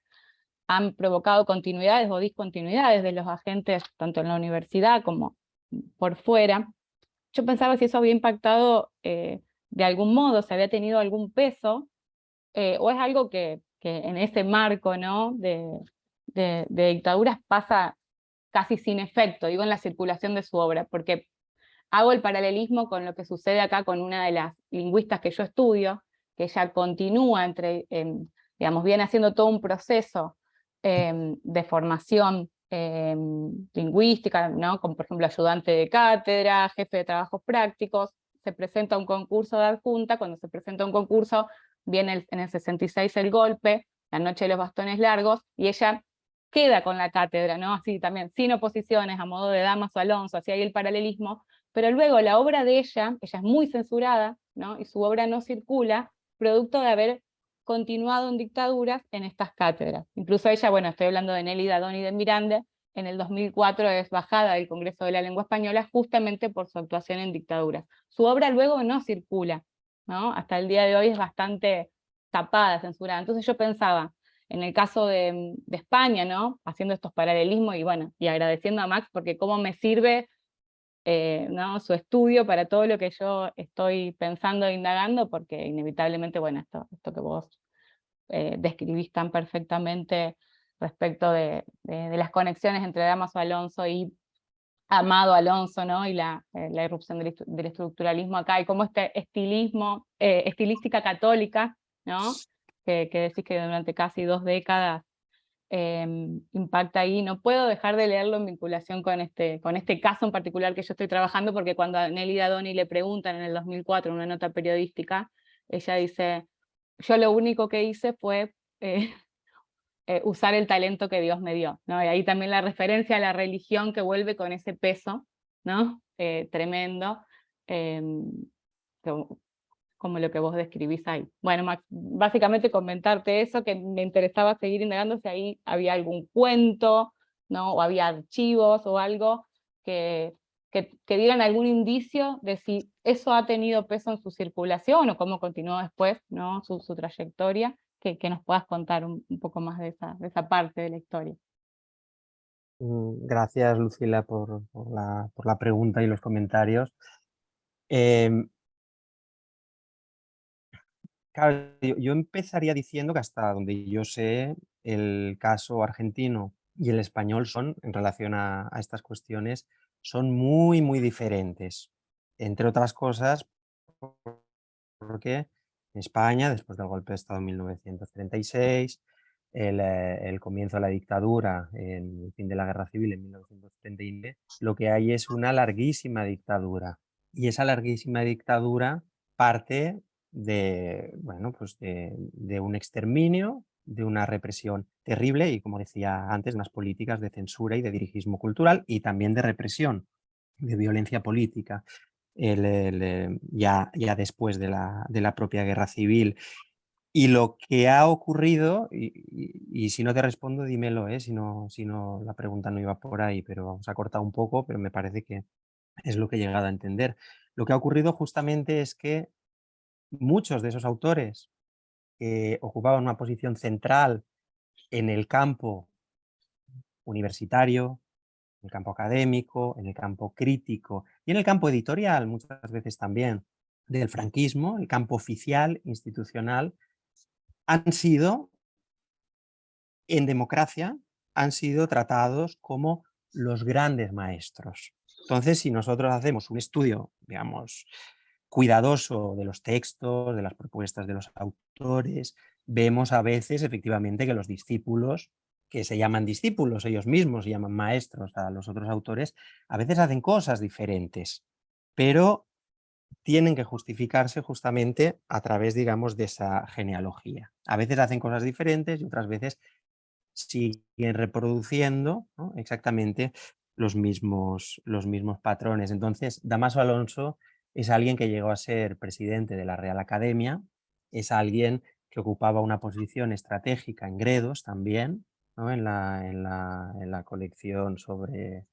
han provocado continuidades o discontinuidades de los agentes, tanto en la universidad como por fuera. Yo pensaba si eso había impactado de algún modo, si había tenido algún peso, o es algo que en ese marco, ¿no? de dictaduras pasa casi sin efecto, digo, en la circulación de su obra, porque hago el paralelismo con lo que sucede acá con una de las lingüistas que yo estudio, que ella continúa digamos, viene haciendo todo un proceso de formación lingüística, ¿no? Como por ejemplo ayudante de cátedra, jefe de trabajos prácticos. Se presenta un concurso de adjunta. Cuando se presenta un concurso viene en el 66 el golpe, la noche de los bastones largos, y ella queda con la cátedra, ¿no? Así también, sin oposiciones, a modo de Dámaso Alonso, así hay el paralelismo, pero luego la obra de ella es muy censurada, ¿no? Y su obra no circula, producto de haber continuado en dictaduras en estas cátedras. Incluso ella, bueno, estoy hablando de Nelly Dadoni de Miranda, en el 2004 es bajada del Congreso de la Lengua Española justamente por su actuación en dictaduras. Su obra luego no circula, ¿no? Hasta el día de hoy es bastante tapada, censurada. Entonces yo pensaba, en el caso de España, ¿no? Haciendo estos paralelismos, y bueno, y agradeciendo a Max, porque cómo me sirve ¿no? su estudio para todo lo que yo estoy pensando e indagando, porque inevitablemente, bueno, esto que vos describís tan perfectamente respecto de las conexiones entre Dámaso Alonso y Amado Alonso, ¿no? Y la irrupción del estructuralismo acá, y cómo este estilística católica, ¿no? Que decís que durante casi 2 décadas impacta ahí. No puedo dejar de leerlo en vinculación con este caso en particular que yo estoy trabajando, porque cuando a Nelly Dadoni le preguntan en el 2004 en una nota periodística, ella dice, yo lo único que hice fue usar el talento que Dios me dio, ¿no? Y ahí también la referencia a la religión que vuelve con ese peso, ¿no? Tremendo, como lo que vos describís ahí. Bueno, Max, básicamente comentarte eso, que me interesaba seguir indagando si ahí había algún cuento, ¿no? O había archivos o algo que dieran algún indicio de si eso ha tenido peso en su circulación o cómo continuó después, ¿no? su trayectoria, que nos puedas contar un poco más de esa parte de la historia. Gracias, Lucila, por la pregunta y los comentarios. Claro, yo empezaría diciendo que hasta donde yo sé, el caso argentino y el español son, en relación a estas cuestiones, son muy, muy diferentes. Entre otras cosas, porque en España, después del golpe de Estado en 1936, el comienzo de la dictadura, en el fin de la Guerra Civil en 1939, lo que hay es una larguísima dictadura. Y esa larguísima dictadura parte de, bueno, pues de un exterminio, de una represión terrible y, como decía antes, unas políticas de censura y de dirigismo cultural y también de represión, de violencia política, ya después de la propia Guerra Civil. Y lo que ha ocurrido, y si no te respondo, dímelo, si no la pregunta no iba por ahí, pero vamos a cortar un poco, pero me parece que es lo que he llegado a entender. Lo que ha ocurrido justamente es que muchos de esos autores que ocupaban una posición central en el campo universitario, en el campo académico, en el campo crítico y en el campo editorial, muchas veces también, del franquismo, el campo oficial, institucional, han sido, en democracia, han sido tratados como los grandes maestros. Entonces, si nosotros hacemos un estudio, digamos, cuidadoso de los textos, de las propuestas de los autores, vemos a veces efectivamente que los discípulos, que se llaman discípulos ellos mismos, se llaman maestros a los otros autores, a veces hacen cosas diferentes, pero tienen que justificarse justamente a través, digamos, de esa genealogía. A veces hacen cosas diferentes y otras veces siguen reproduciendo, ¿no?, exactamente los mismos patrones. Entonces, Dámaso Alonso es alguien que llegó a ser presidente de la Real Academia, es alguien que ocupaba una posición estratégica en Gredos también, ¿no?, en la colección sobre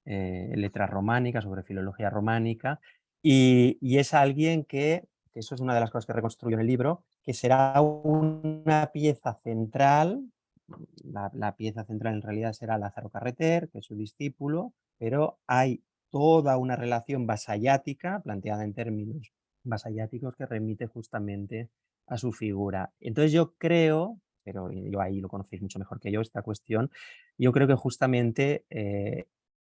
letras románicas, sobre filología románica, y es alguien que eso es una de las cosas que reconstruyo en el libro, que será una pieza central. La pieza central en realidad será Lázaro Carreter, que es su discípulo, pero hay toda una relación vasallática, planteada en términos vasalláticos, que remite justamente a su figura. Entonces yo creo, pero yo ahí lo conocéis mucho mejor que yo, esta cuestión, yo creo que justamente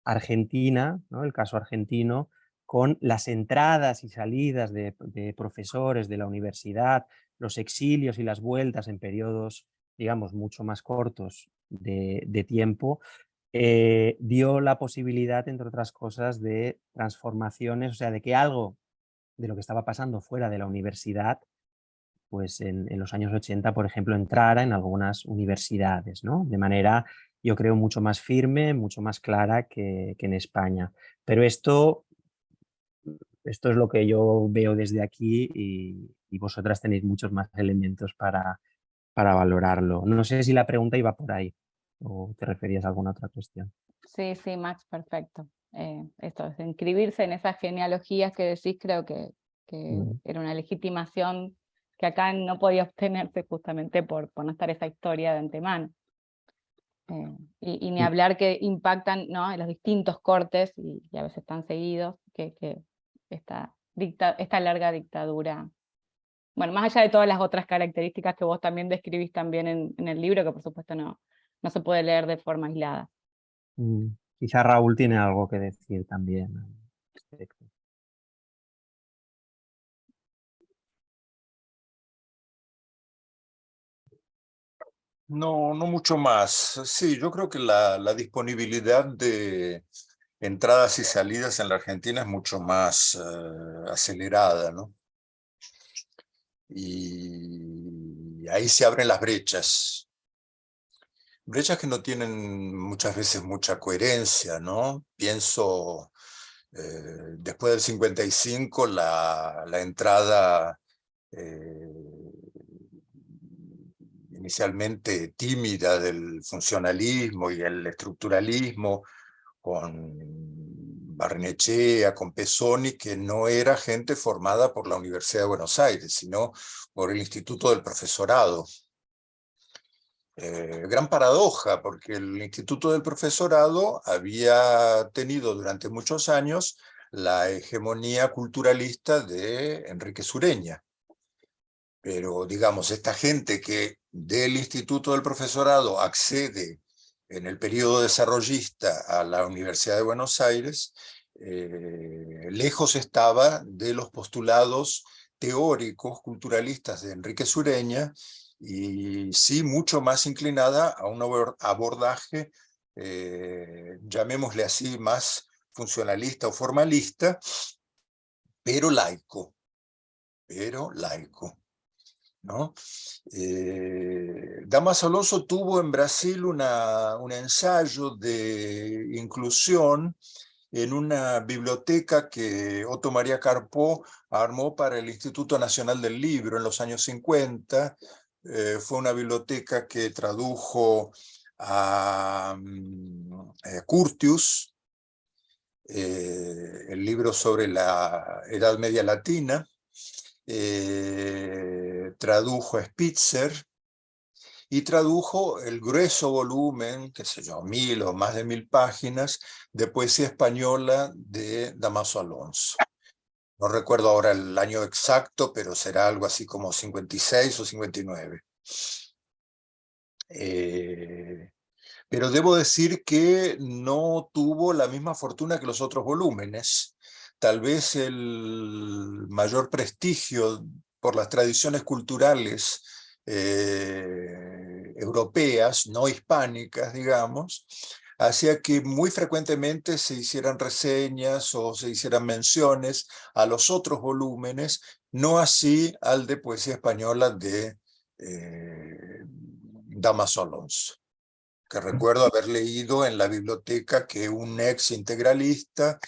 Argentina, ¿no?, el caso argentino, con las entradas y salidas de profesores de la universidad, los exilios y las vueltas en periodos, digamos, mucho más cortos de tiempo, dio la posibilidad, entre otras cosas, de transformaciones, o sea, de que algo de lo que estaba pasando fuera de la universidad, pues en los años 80, por ejemplo, entrara en algunas universidades, ¿no?, de manera, yo creo, mucho más firme, mucho más clara que en España. Pero esto es lo que yo veo desde aquí y vosotras tenéis muchos más elementos para valorarlo. No sé si la pregunta iba por ahí o te referías a alguna otra cuestión. Sí, sí, Max, perfecto. Esto es inscribirse en esas genealogías que decís, creo que era una legitimación que acá no podía obtenerse justamente por no estar esa historia de antemano. Y ni hablar que impactan, ¿no?, en los distintos cortes, y a veces están seguidos, que esta larga dictadura. Bueno, más allá de todas las otras características que vos también describís también en el libro, que por supuesto no se puede leer de forma aislada. Quizá Raúl tiene algo que decir también al respecto. No, no mucho más. Sí, yo creo que la disponibilidad de entradas y salidas en la Argentina es mucho más acelerada, ¿no? Y ahí se abren las brechas. Brechas que no tienen muchas veces mucha coherencia, ¿no? Pienso, después del 55, la entrada inicialmente tímida del funcionalismo y el estructuralismo, con Barrenechea, con Pesoni, que no era gente formada por la Universidad de Buenos Aires, sino por el Instituto del Profesorado. Gran paradoja, porque el Instituto del Profesorado había tenido durante muchos años la hegemonía culturalista de Enrique Sureña. Pero, digamos, esta gente que del Instituto del Profesorado accede en el periodo desarrollista a la Universidad de Buenos Aires, lejos estaba de los postulados teóricos culturalistas de Enrique Sureña y sí mucho más inclinada a un abordaje, llamémosle así, más funcionalista o formalista, pero laico, ¿no? Dámaso Alonso tuvo en Brasil un ensayo de inclusión en una biblioteca que Otto María Carpó armó para el Instituto Nacional del Libro en los años 50. Fue una biblioteca que tradujo a Curtius, el libro sobre la Edad Media Latina, tradujo a Spitzer, y tradujo el grueso volumen, qué sé yo, 1000 o más de 1000 páginas de poesía española de Dámaso Alonso. No recuerdo ahora el año exacto, pero será algo así como 56 o 59. Pero debo decir que no tuvo la misma fortuna que los otros volúmenes. Tal vez el mayor prestigio por las tradiciones culturales europeas, no hispánicas, digamos, hacía que muy frecuentemente se hicieran reseñas o se hicieran menciones a los otros volúmenes, no así al de poesía española de Dámaso Alonso, que recuerdo haber leído en la biblioteca que un ex integralista,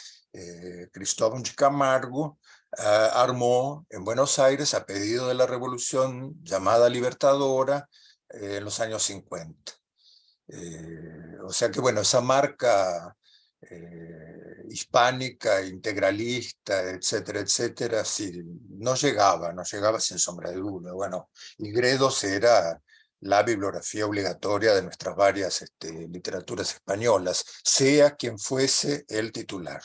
Cristóbal Camargo, armó en Buenos Aires a pedido de la revolución llamada Libertadora en los años 50. O sea que bueno, esa marca hispánica, integralista, etcétera, etcétera, sí, no llegaba sin sombra de duda. Bueno, y Gredos era la bibliografía obligatoria de nuestras varias literaturas españolas, sea quien fuese el titular.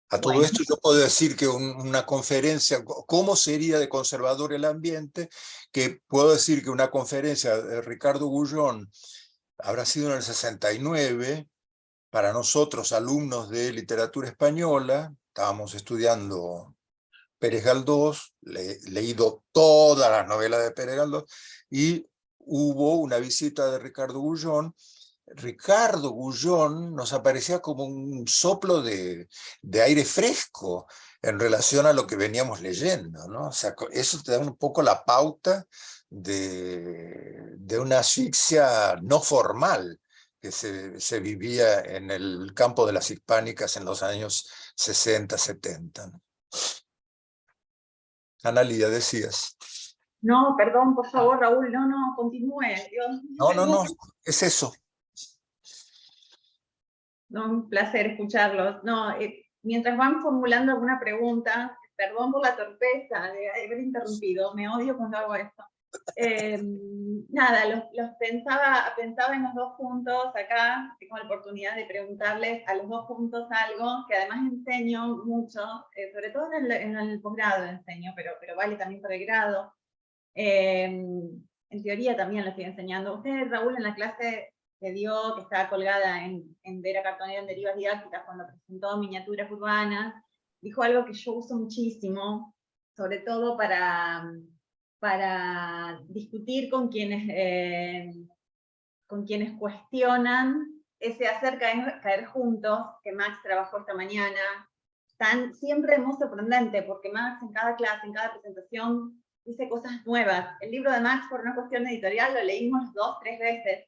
A todo Bueno. esto yo puedo decir que una conferencia, ¿cómo sería de conservador el ambiente? Que puedo decir que una conferencia de Ricardo Gullón habrá sido en el 69, para nosotros, alumnos de literatura española, estábamos estudiando Pérez Galdós, leído todas las novelas de Pérez Galdós, y hubo una visita de Ricardo Gullón. Ricardo Gullón nos aparecía como un soplo de aire fresco en relación a lo que veníamos leyendo, ¿no? O sea, eso te da un poco la pauta de una asfixia no formal que se vivía en el campo de las hispánicas en los años 60, 70. ¿No? Analía, decías. No, perdón, por favor, Raúl, no, continúe. Dios, No, es eso. No, un placer escucharlos. No, mientras van formulando alguna pregunta, perdón por la torpeza de haber interrumpido, me odio cuando hago esto. Nada, los pensaba en los dos puntos acá, tengo la oportunidad de preguntarles a los dos puntos algo, que además enseño mucho, sobre todo en el posgrado enseño, pero vale también para el grado. En teoría también lo estoy enseñando. Usted, Raúl, en la clase que dio, que está colgada en Vera Cartonera en Derivas Didácticas, cuando presentó miniaturas urbanas, dijo algo que yo uso muchísimo, sobre todo para discutir con quienes cuestionan ese hacer caer juntos, que Max trabajó esta mañana, siempre muy sorprendente, porque Max en cada clase, en cada presentación, dice cosas nuevas. El libro de Max, por una cuestión editorial, lo leímos 2, 3 veces,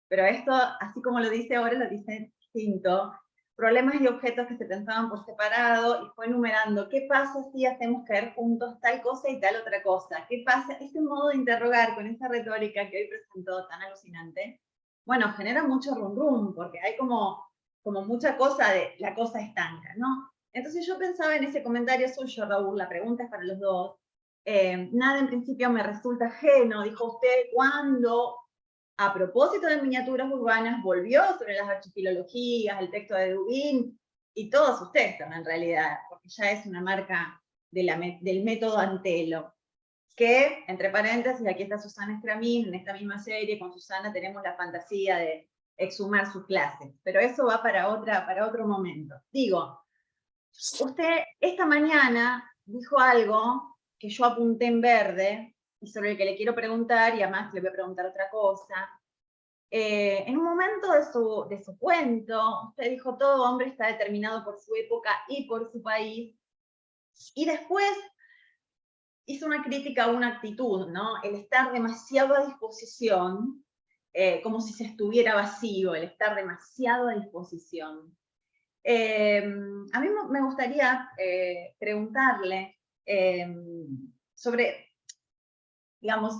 pero esto, así como lo dice ahora, lo dice distinto. Problemas y objetos que se pensaban por separado, y fue enumerando, ¿qué pasa si hacemos caer juntos tal cosa y tal otra cosa? ¿Qué pasa? Ese modo de interrogar con esa retórica que hoy presentó tan alucinante, bueno, genera mucho rum rum, porque hay como mucha cosa de la cosa estanca, ¿no? Entonces yo pensaba en ese comentario suyo, Raúl, la pregunta es para los dos. Nada en principio me resulta ajeno, dijo usted, cuando a propósito de miniaturas urbanas volvió sobre las archipilologías, el texto de Dubin y todos sus textos en realidad, porque ya es una marca del método Antelo, que, entre paréntesis, aquí está Susana Escramín, en esta misma serie, con Susana tenemos la fantasía de exhumar sus clases, pero eso va para otro momento. Digo, usted esta mañana dijo algo que yo apunté en verde, y sobre el que le quiero preguntar, y además le voy a preguntar otra cosa. En un momento de su cuento, usted dijo, todo hombre está determinado por su época y por su país, y después hizo una crítica a una actitud, ¿no? El estar demasiado a disposición, como si se estuviera vacío, el estar demasiado a disposición. A mí me gustaría preguntarle sobre, digamos,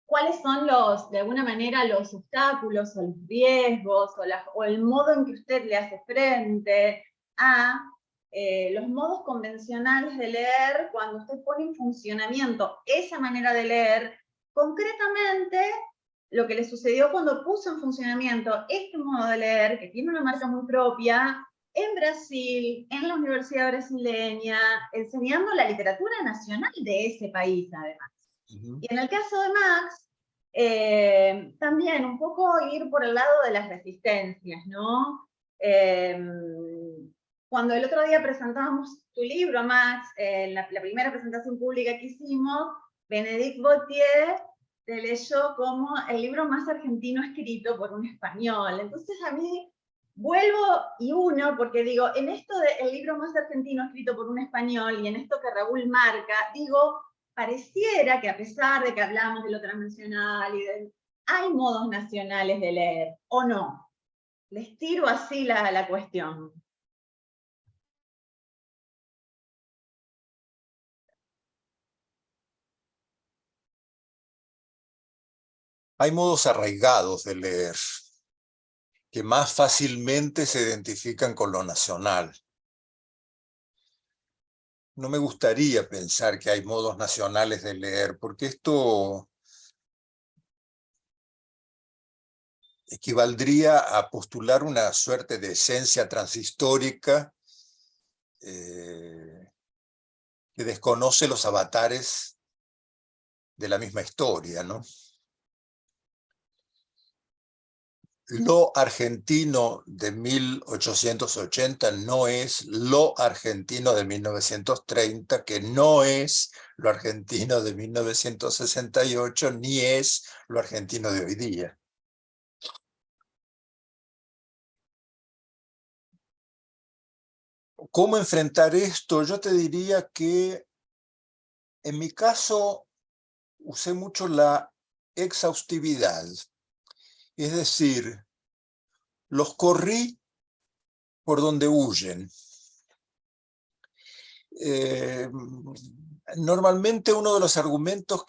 cuáles son de alguna manera, los obstáculos o los riesgos o el modo en que usted le hace frente a los modos convencionales de leer cuando usted pone en funcionamiento esa manera de leer, concretamente lo que le sucedió cuando puso en funcionamiento este modo de leer, que tiene una marca muy propia, en Brasil, en la Universidad Brasileña, enseñando la literatura nacional de ese país, además. Y en el caso de Max, también un poco ir por el lado de las resistencias, ¿no? Cuando el otro día presentábamos tu libro, Max, la primera presentación pública que hicimos, Benedict Gautier te leyó como el libro más argentino escrito por un español. Entonces a mí vuelvo y uno, porque digo, en esto del libro más argentino escrito por un español y en esto que Raúl marca, digo, pareciera que a pesar de que hablamos de lo transnacional hay modos nacionales de leer, ¿o no? Les tiro así la cuestión. Hay modos arraigados de leer que más fácilmente se identifican con lo nacional. No me gustaría pensar que hay modos nacionales de leer, porque esto equivaldría a postular una suerte de esencia transhistórica que desconoce los avatares de la misma historia, ¿no? Lo argentino de 1880 no es lo argentino de 1930, que no es lo argentino de 1968, ni es lo argentino de hoy día. ¿Cómo enfrentar esto? Yo te diría que en mi caso usé mucho la exhaustividad. Es decir, los corrí por donde huyen. Normalmente uno de los argumentos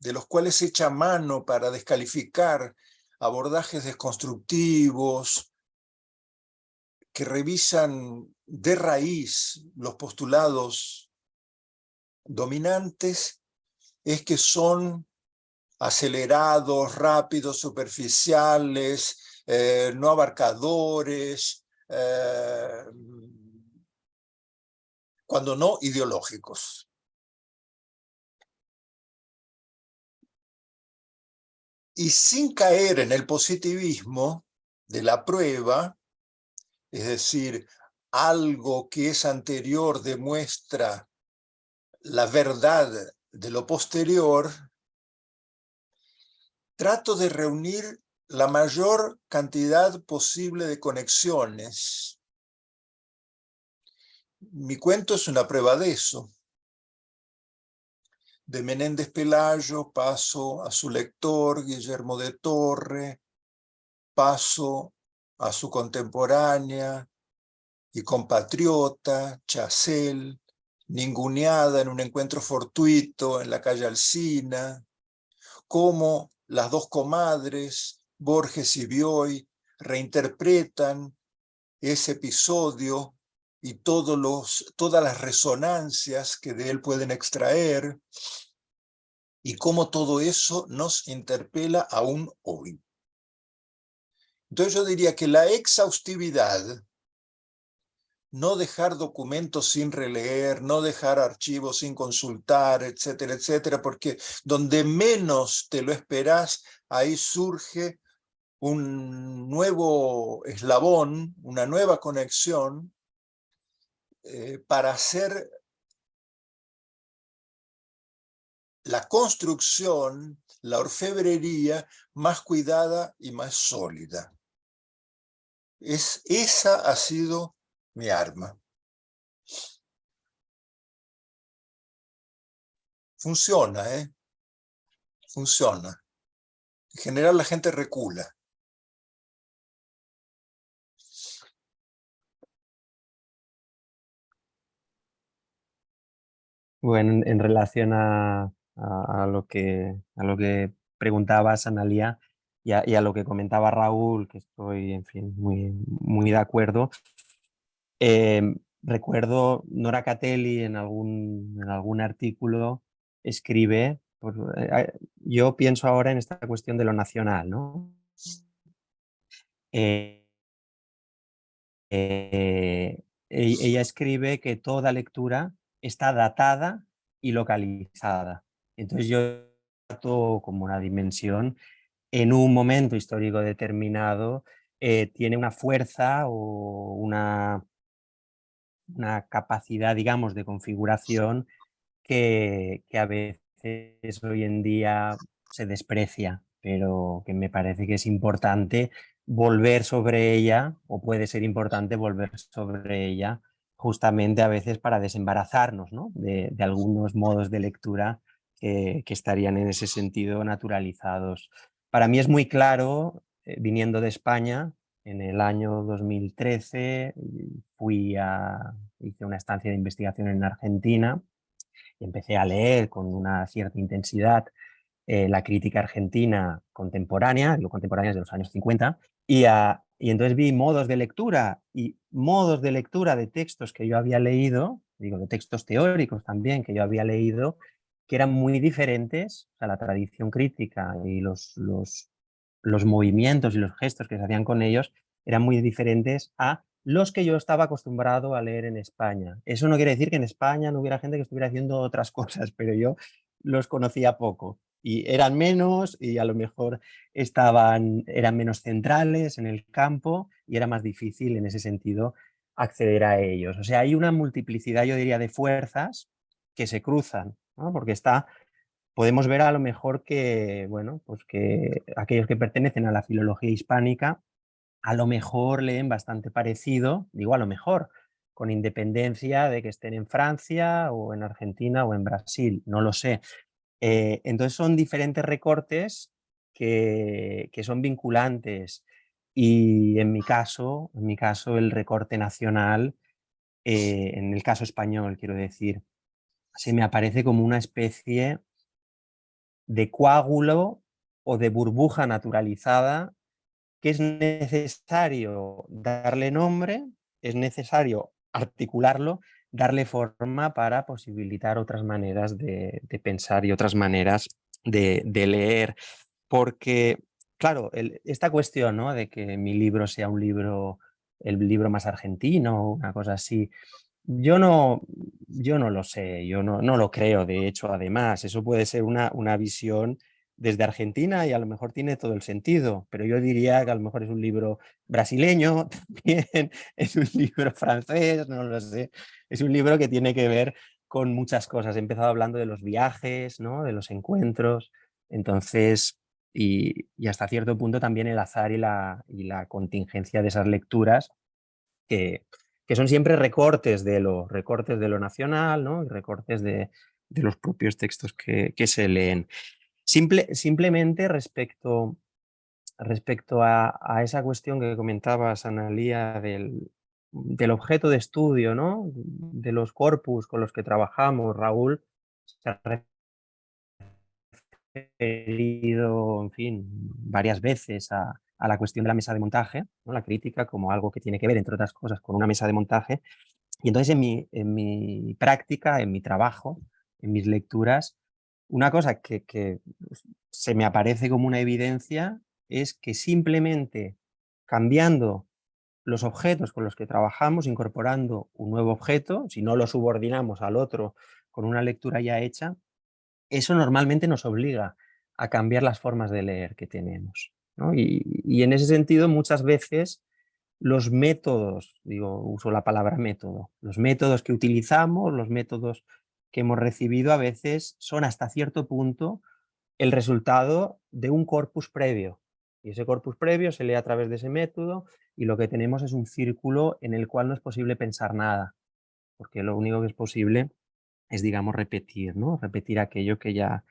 de los cuales se echa mano para descalificar abordajes desconstructivos que revisan de raíz los postulados dominantes es que son acelerados, rápidos, superficiales, no abarcadores, cuando no ideológicos. Y sin caer en el positivismo de la prueba, es decir, algo que es anterior demuestra la verdad de lo posterior, trato de reunir la mayor cantidad posible de conexiones. Mi cuento es una prueba de eso. De Menéndez Pelayo paso a su lector, Guillermo de Torre, paso a su contemporánea y compatriota, Chasel, ninguneada en un encuentro fortuito en la calle Alsina, cómo las dos comadres, Borges y Bioy, reinterpretan ese episodio y todas las resonancias que de él pueden extraer, y cómo todo eso nos interpela aún hoy. Entonces yo diría que la exhaustividad, no dejar documentos sin releer, no dejar archivos sin consultar, etcétera, etcétera, porque donde menos te lo esperás, ahí surge un nuevo eslabón, una nueva conexión, para hacer la construcción, la orfebrería más cuidada y más sólida. Esa ha sido mi arma. Funciona, ¿eh? Funciona. En general la gente recula. Bueno, en relación a lo que preguntabas, Analía, y a lo que comentaba Raúl, que estoy, en fin, muy de acuerdo. Recuerdo Nora Catelli en algún artículo escribe, yo pienso ahora en esta cuestión de lo nacional, ¿no? Ella escribe que toda lectura está datada y localizada. Entonces yo trato como una dimensión en un momento histórico determinado, tiene una fuerza o una capacidad, digamos, de configuración que a veces hoy en día se desprecia, pero que me parece que es importante volver sobre ella, o puede ser importante volver sobre ella, justamente a veces para desembarazarnos, ¿no? de algunos modos de lectura que estarían en ese sentido naturalizados. Para mí es muy claro, viniendo de España, en el año 2013 hice una estancia de investigación en Argentina y empecé a leer con una cierta intensidad la crítica argentina contemporánea, digo contemporánea de los años 50, y entonces vi modos de lectura de textos que yo había leído, digo, de textos teóricos también que yo había leído, que eran muy diferentes, o sea, la tradición crítica y los movimientos y los gestos que se hacían con ellos eran muy diferentes a los que yo estaba acostumbrado a leer en España. Eso no quiere decir que en España no hubiera gente que estuviera haciendo otras cosas, pero yo los conocía poco y eran menos y a lo mejor eran menos centrales en el campo y era más difícil en ese sentido acceder a ellos. O sea, hay una multiplicidad, yo diría, de fuerzas que se cruzan, ¿no? Porque podemos ver a lo mejor que, bueno, pues que aquellos que pertenecen a la filología hispánica a lo mejor leen bastante parecido, digo a lo mejor, con independencia de que estén en Francia o en Argentina o en Brasil, no lo sé. Entonces son diferentes recortes que son vinculantes y en mi caso el recorte nacional, en el caso español quiero decir, se me aparece como una especie de coágulo o de burbuja naturalizada que es necesario darle nombre, es necesario articularlo, darle forma para posibilitar otras maneras de pensar y otras maneras de leer. Porque, claro, esta cuestión, ¿no?, de que mi libro sea el libro más argentino, una cosa así, yo no lo sé, yo no lo creo, de hecho, además, eso puede ser una visión desde Argentina y a lo mejor tiene todo el sentido, pero yo diría que a lo mejor es un libro brasileño, también es un libro francés, no lo sé, es un libro que tiene que ver con muchas cosas. He empezado hablando de los viajes, ¿no?, de los encuentros, entonces, y hasta cierto punto también el azar y la contingencia de esas lecturas que son siempre recortes de lo nacional, ¿no?, y recortes de los propios textos que se leen. Simplemente respecto a esa cuestión que comentabas, Analía, del objeto de estudio, ¿no?, de los corpus con los que trabajamos, Raúl se ha referido, en fin, varias veces a la cuestión de la mesa de montaje, ¿no?, la crítica como algo que tiene que ver, entre otras cosas, con una mesa de montaje. Y entonces en mi práctica, en mi trabajo, en mis lecturas, una cosa que se me aparece como una evidencia es que simplemente cambiando los objetos con los que trabajamos, incorporando un nuevo objeto, si no lo subordinamos al otro con una lectura ya hecha, eso normalmente nos obliga a cambiar las formas de leer que tenemos, ¿no? Y en ese sentido, muchas veces los métodos, uso la palabra método, los métodos que utilizamos, los métodos que hemos recibido a veces son hasta cierto punto el resultado de un corpus previo. Y ese corpus previo se lee a través de ese método y lo que tenemos es un círculo en el cual no es posible pensar nada, porque lo único que es posible es, digamos, repetir, ¿no? Repetir aquello que ya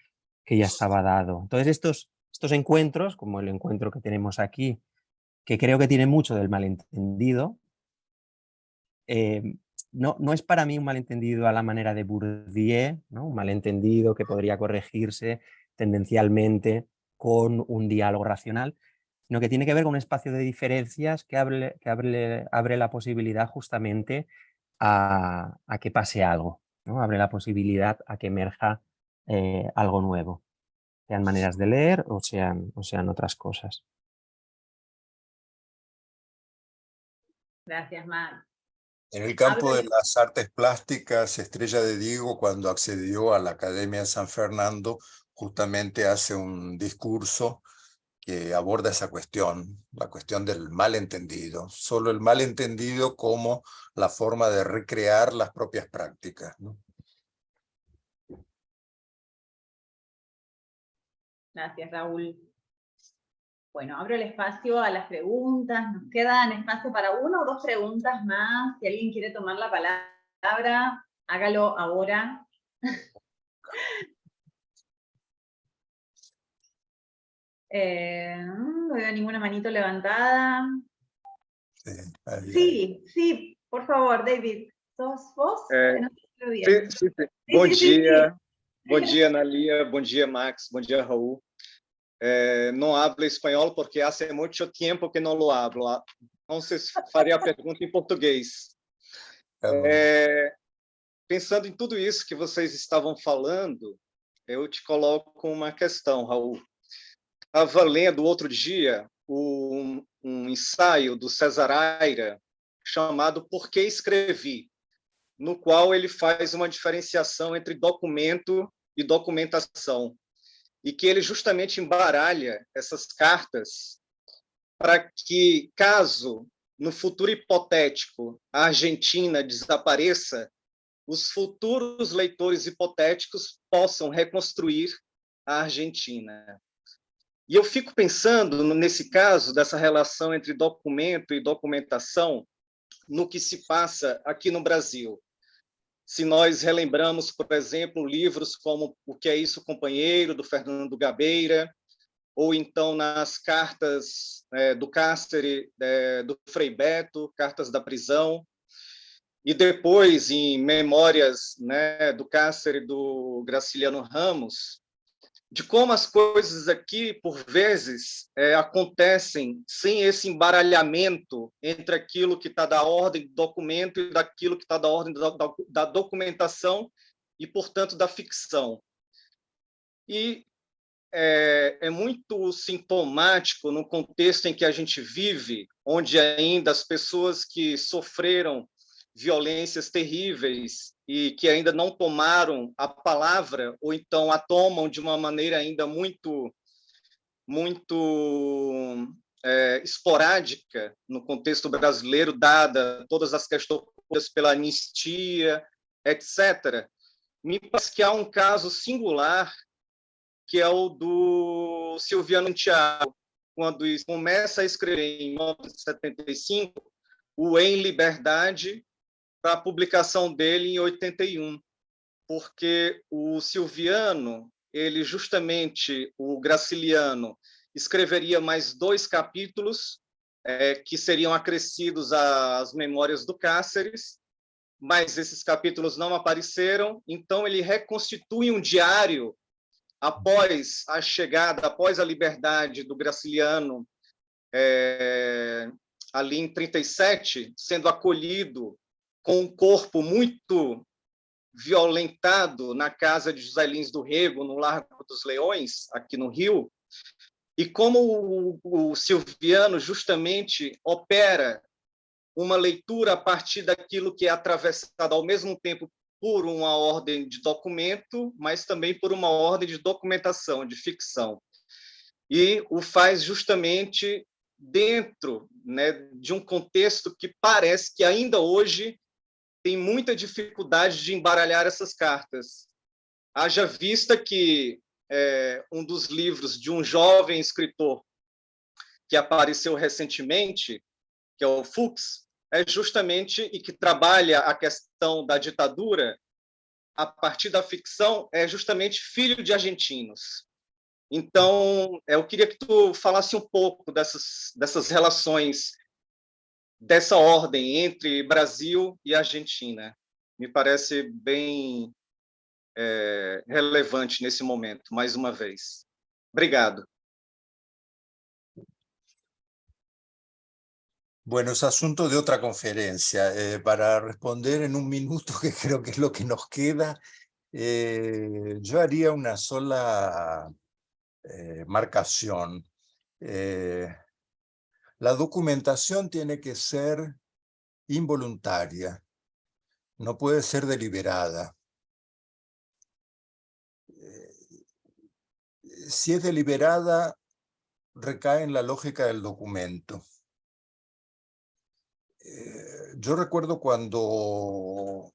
estaba dado. Entonces estos encuentros, como el encuentro que tenemos aquí, que creo que tiene mucho del malentendido, no es para mí un malentendido a la manera de Bourdieu, ¿no? Un malentendido que podría corregirse tendencialmente con un diálogo racional, sino que tiene que ver con un espacio de diferencias que abre la posibilidad justamente a que pase algo, ¿no? Abre la posibilidad a que emerja algo nuevo, sean maneras de leer o sean otras cosas. Gracias, Max. En el campo de las artes plásticas, Estrella de Diego, cuando accedió a la Academia de San Fernando, justamente hace un discurso que aborda esa cuestión, la cuestión del malentendido, solo el malentendido como la forma de recrear las propias prácticas, ¿no? Gracias, Raúl. Bueno, abro el espacio a las preguntas. Nos quedan espacio para una o dos preguntas más. Si alguien quiere tomar la palabra, hágalo ahora. No veo ninguna manito levantada. Sí, por favor, David. ¿Sos vos? Sí. Bom dia. Bom dia, Analia. Bom dia, Max. Bom dia, Raul. Não hablo espanhol porque há muito tempo que não lo hablo. Entonces, faria a pergunta em português. Pensando em tudo isso que vocês estavam falando, eu te coloco uma questão, Raul. Estava lendo outro dia um ensaio do César Aira chamado Por que Escrevi?, no qual ele faz uma diferenciação entre documento e documentação, e que ele justamente embaralha essas cartas para que, caso no futuro hipotético a Argentina desapareça, os futuros leitores hipotéticos possam reconstruir a Argentina. E eu fico pensando, nesse caso, dessa relação entre documento e documentação, no que se passa aqui no Brasil. Se nós relembramos, por exemplo, livros como O que é isso, companheiro, do Fernando Gabeira, ou então nas cartas do Cáceres, do Frei Beto, Cartas da Prisão, e depois em Memórias, né, do Cáceres, do Graciliano Ramos, de como as coisas aqui, por vezes, acontecem sem esse embaralhamento entre aquilo que está da ordem do documento e daquilo que está da ordem da documentação e, portanto, da ficção. E é muito sintomático no contexto em que a gente vive, onde ainda as pessoas que sofreram violências terríveis e que ainda não tomaram a palavra, ou então a tomam de uma maneira ainda muito esporádica no contexto brasileiro, dada todas as questões pela anistia, etc. Me parece que há um caso singular, que é o do Silviano Thiago, quando começa a escrever em 1975 o Em Liberdade, para a publicação dele em 81, porque o Silviano, ele justamente, o Graciliano, escreveria mais 2 capítulos que seriam acrescidos às Memórias do Cáceres, mas esses capítulos não apareceram, então ele reconstitui um diário após a chegada, após a liberdade do Graciliano, ali em 37, sendo acolhido com um corpo muito violentado na casa de José Lins do Rego, no Largo dos Leões, aqui no Rio, e como o Silviano justamente opera uma leitura a partir daquilo que é atravessado ao mesmo tempo por uma ordem de documento, mas também por uma ordem de documentação, de ficção. E o faz justamente dentro, né, de um contexto que parece que ainda hoje tem muita dificuldade de embaralhar essas cartas. Haja vista que um dos livros de um jovem escritor que apareceu recentemente, que é o Fuchs, é justamente, e que trabalha a questão da ditadura a partir da ficção, é justamente filho de argentinos. Então, eu queria que tu falasse um pouco dessas relações, dessa ordem entre Brasil e Argentina. Me parece bem relevante nesse momento, mais uma vez. Obrigado. Bueno, es asunto de otra conferencia. Para responder en un minuto, que creo que es lo que nos queda, yo haría una sola marcación. La documentación tiene que ser involuntaria, no puede ser deliberada. Si es deliberada, recae en la lógica del documento. Yo recuerdo cuando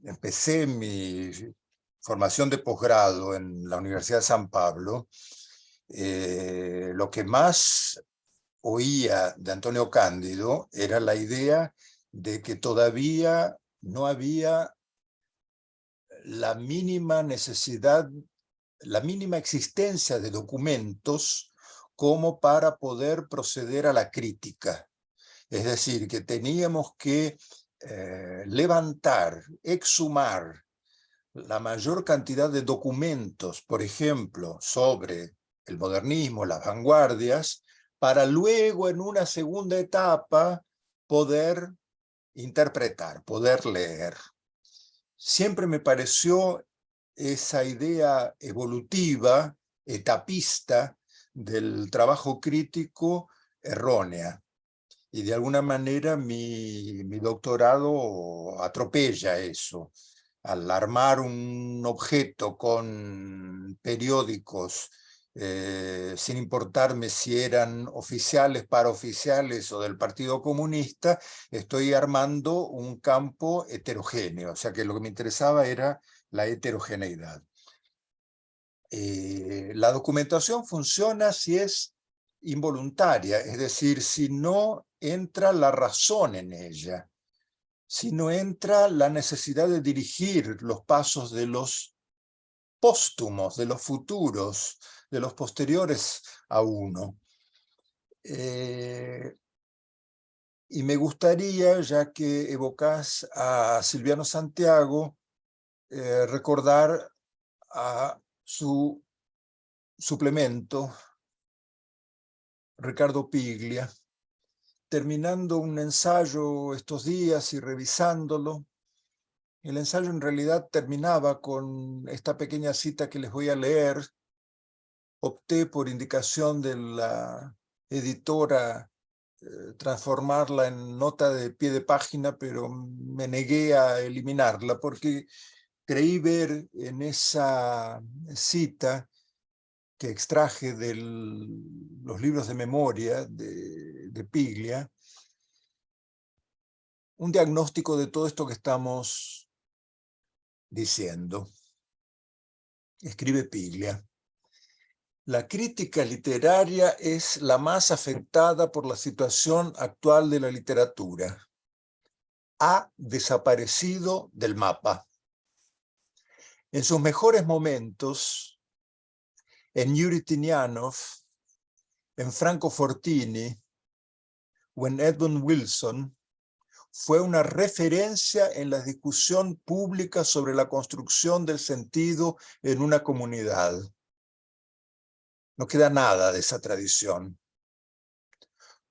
empecé mi formación de posgrado en la Universidad de San Pablo, lo que más oía de Antonio Cándido era la idea de que todavía no había la mínima necesidad, la mínima existencia de documentos como para poder proceder a la crítica. Es decir, que teníamos que levantar, exhumar la mayor cantidad de documentos, por ejemplo, sobre el modernismo, las vanguardias, para luego en una segunda etapa poder interpretar, poder leer. Siempre me pareció esa idea evolutiva, etapista del trabajo crítico errónea. Y de alguna manera mi doctorado atropella eso. Al armar un objeto con periódicos, sin importarme si eran oficiales, paraoficiales o del Partido Comunista, estoy armando un campo heterogéneo. O sea que lo que me interesaba era la heterogeneidad. La documentación funciona si es involuntaria, es decir, si no entra la razón en ella, si no entra la necesidad de dirigir los pasos de los póstumos, de los futuros, de los posteriores a uno. Y me gustaría, ya que evocás a Silviano Santiago, recordar a su suplemento, Ricardo Piglia, terminando un ensayo estos días y revisándolo. El ensayo en realidad terminaba con esta pequeña cita que les voy a leer. Opté por indicación de la editora transformarla en nota de pie de página, pero me negué a eliminarla porque creí ver en esa cita que extraje de los libros de memoria de Piglia, un diagnóstico de todo esto que estamos diciendo. Escribe Piglia: la crítica literaria es la más afectada por la situación actual de la literatura. Ha desaparecido del mapa. En sus mejores momentos, en Yuri Tinianov, en Franco Fortini o en Edmund Wilson, fue una referencia en la discusión pública sobre la construcción del sentido en una comunidad. No queda nada de esa tradición.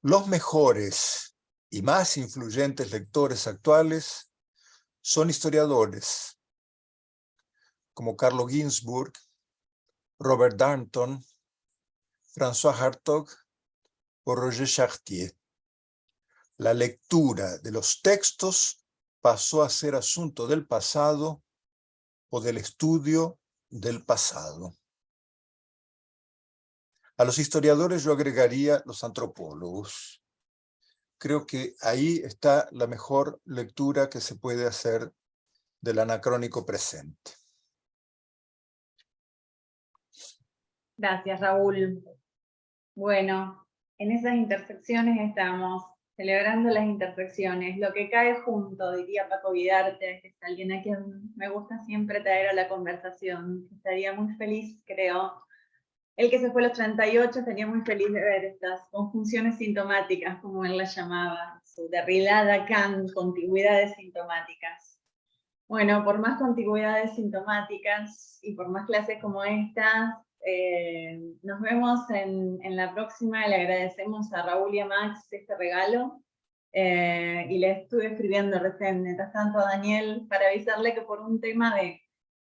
Los mejores y más influyentes lectores actuales son historiadores como Carlo Ginzburg, Robert Darnton, François Hartog o Roger Chartier. La lectura de los textos pasó a ser asunto del pasado o del estudio del pasado. A los historiadores yo agregaría los antropólogos. Creo que ahí está la mejor lectura que se puede hacer del anacrónico presente. Gracias, Raúl. Bueno, en esas intersecciones estamos, celebrando las intersecciones, lo que cae junto, diría Paco Vidarte, que es alguien a quien me gusta siempre traer a la conversación. Estaría muy feliz, creo. Él que se fue a los 38 estaría muy feliz de ver estas conjunciones sintomáticas, como él las llamaba, su Derrida, Kant, contigüidades sintomáticas. Bueno, por más contigüidades sintomáticas y por más clases como estas, nos vemos en la próxima. Le agradecemos a Raúl y a Max este regalo. Y le estuve escribiendo recién, mientras tanto, a Daniel, para avisarle que por un tema de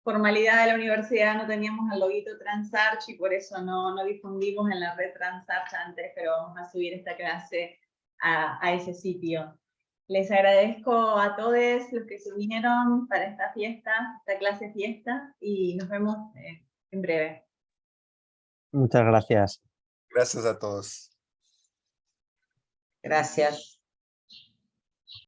formalidad de la universidad no teníamos el loguito Transarch y por eso no difundimos en la red Transarch antes, pero vamos a subir esta clase a ese sitio. Les agradezco a todos los que se unieron para esta fiesta, esta clase fiesta, y nos vemos en breve. Muchas gracias. Gracias a todos. Gracias.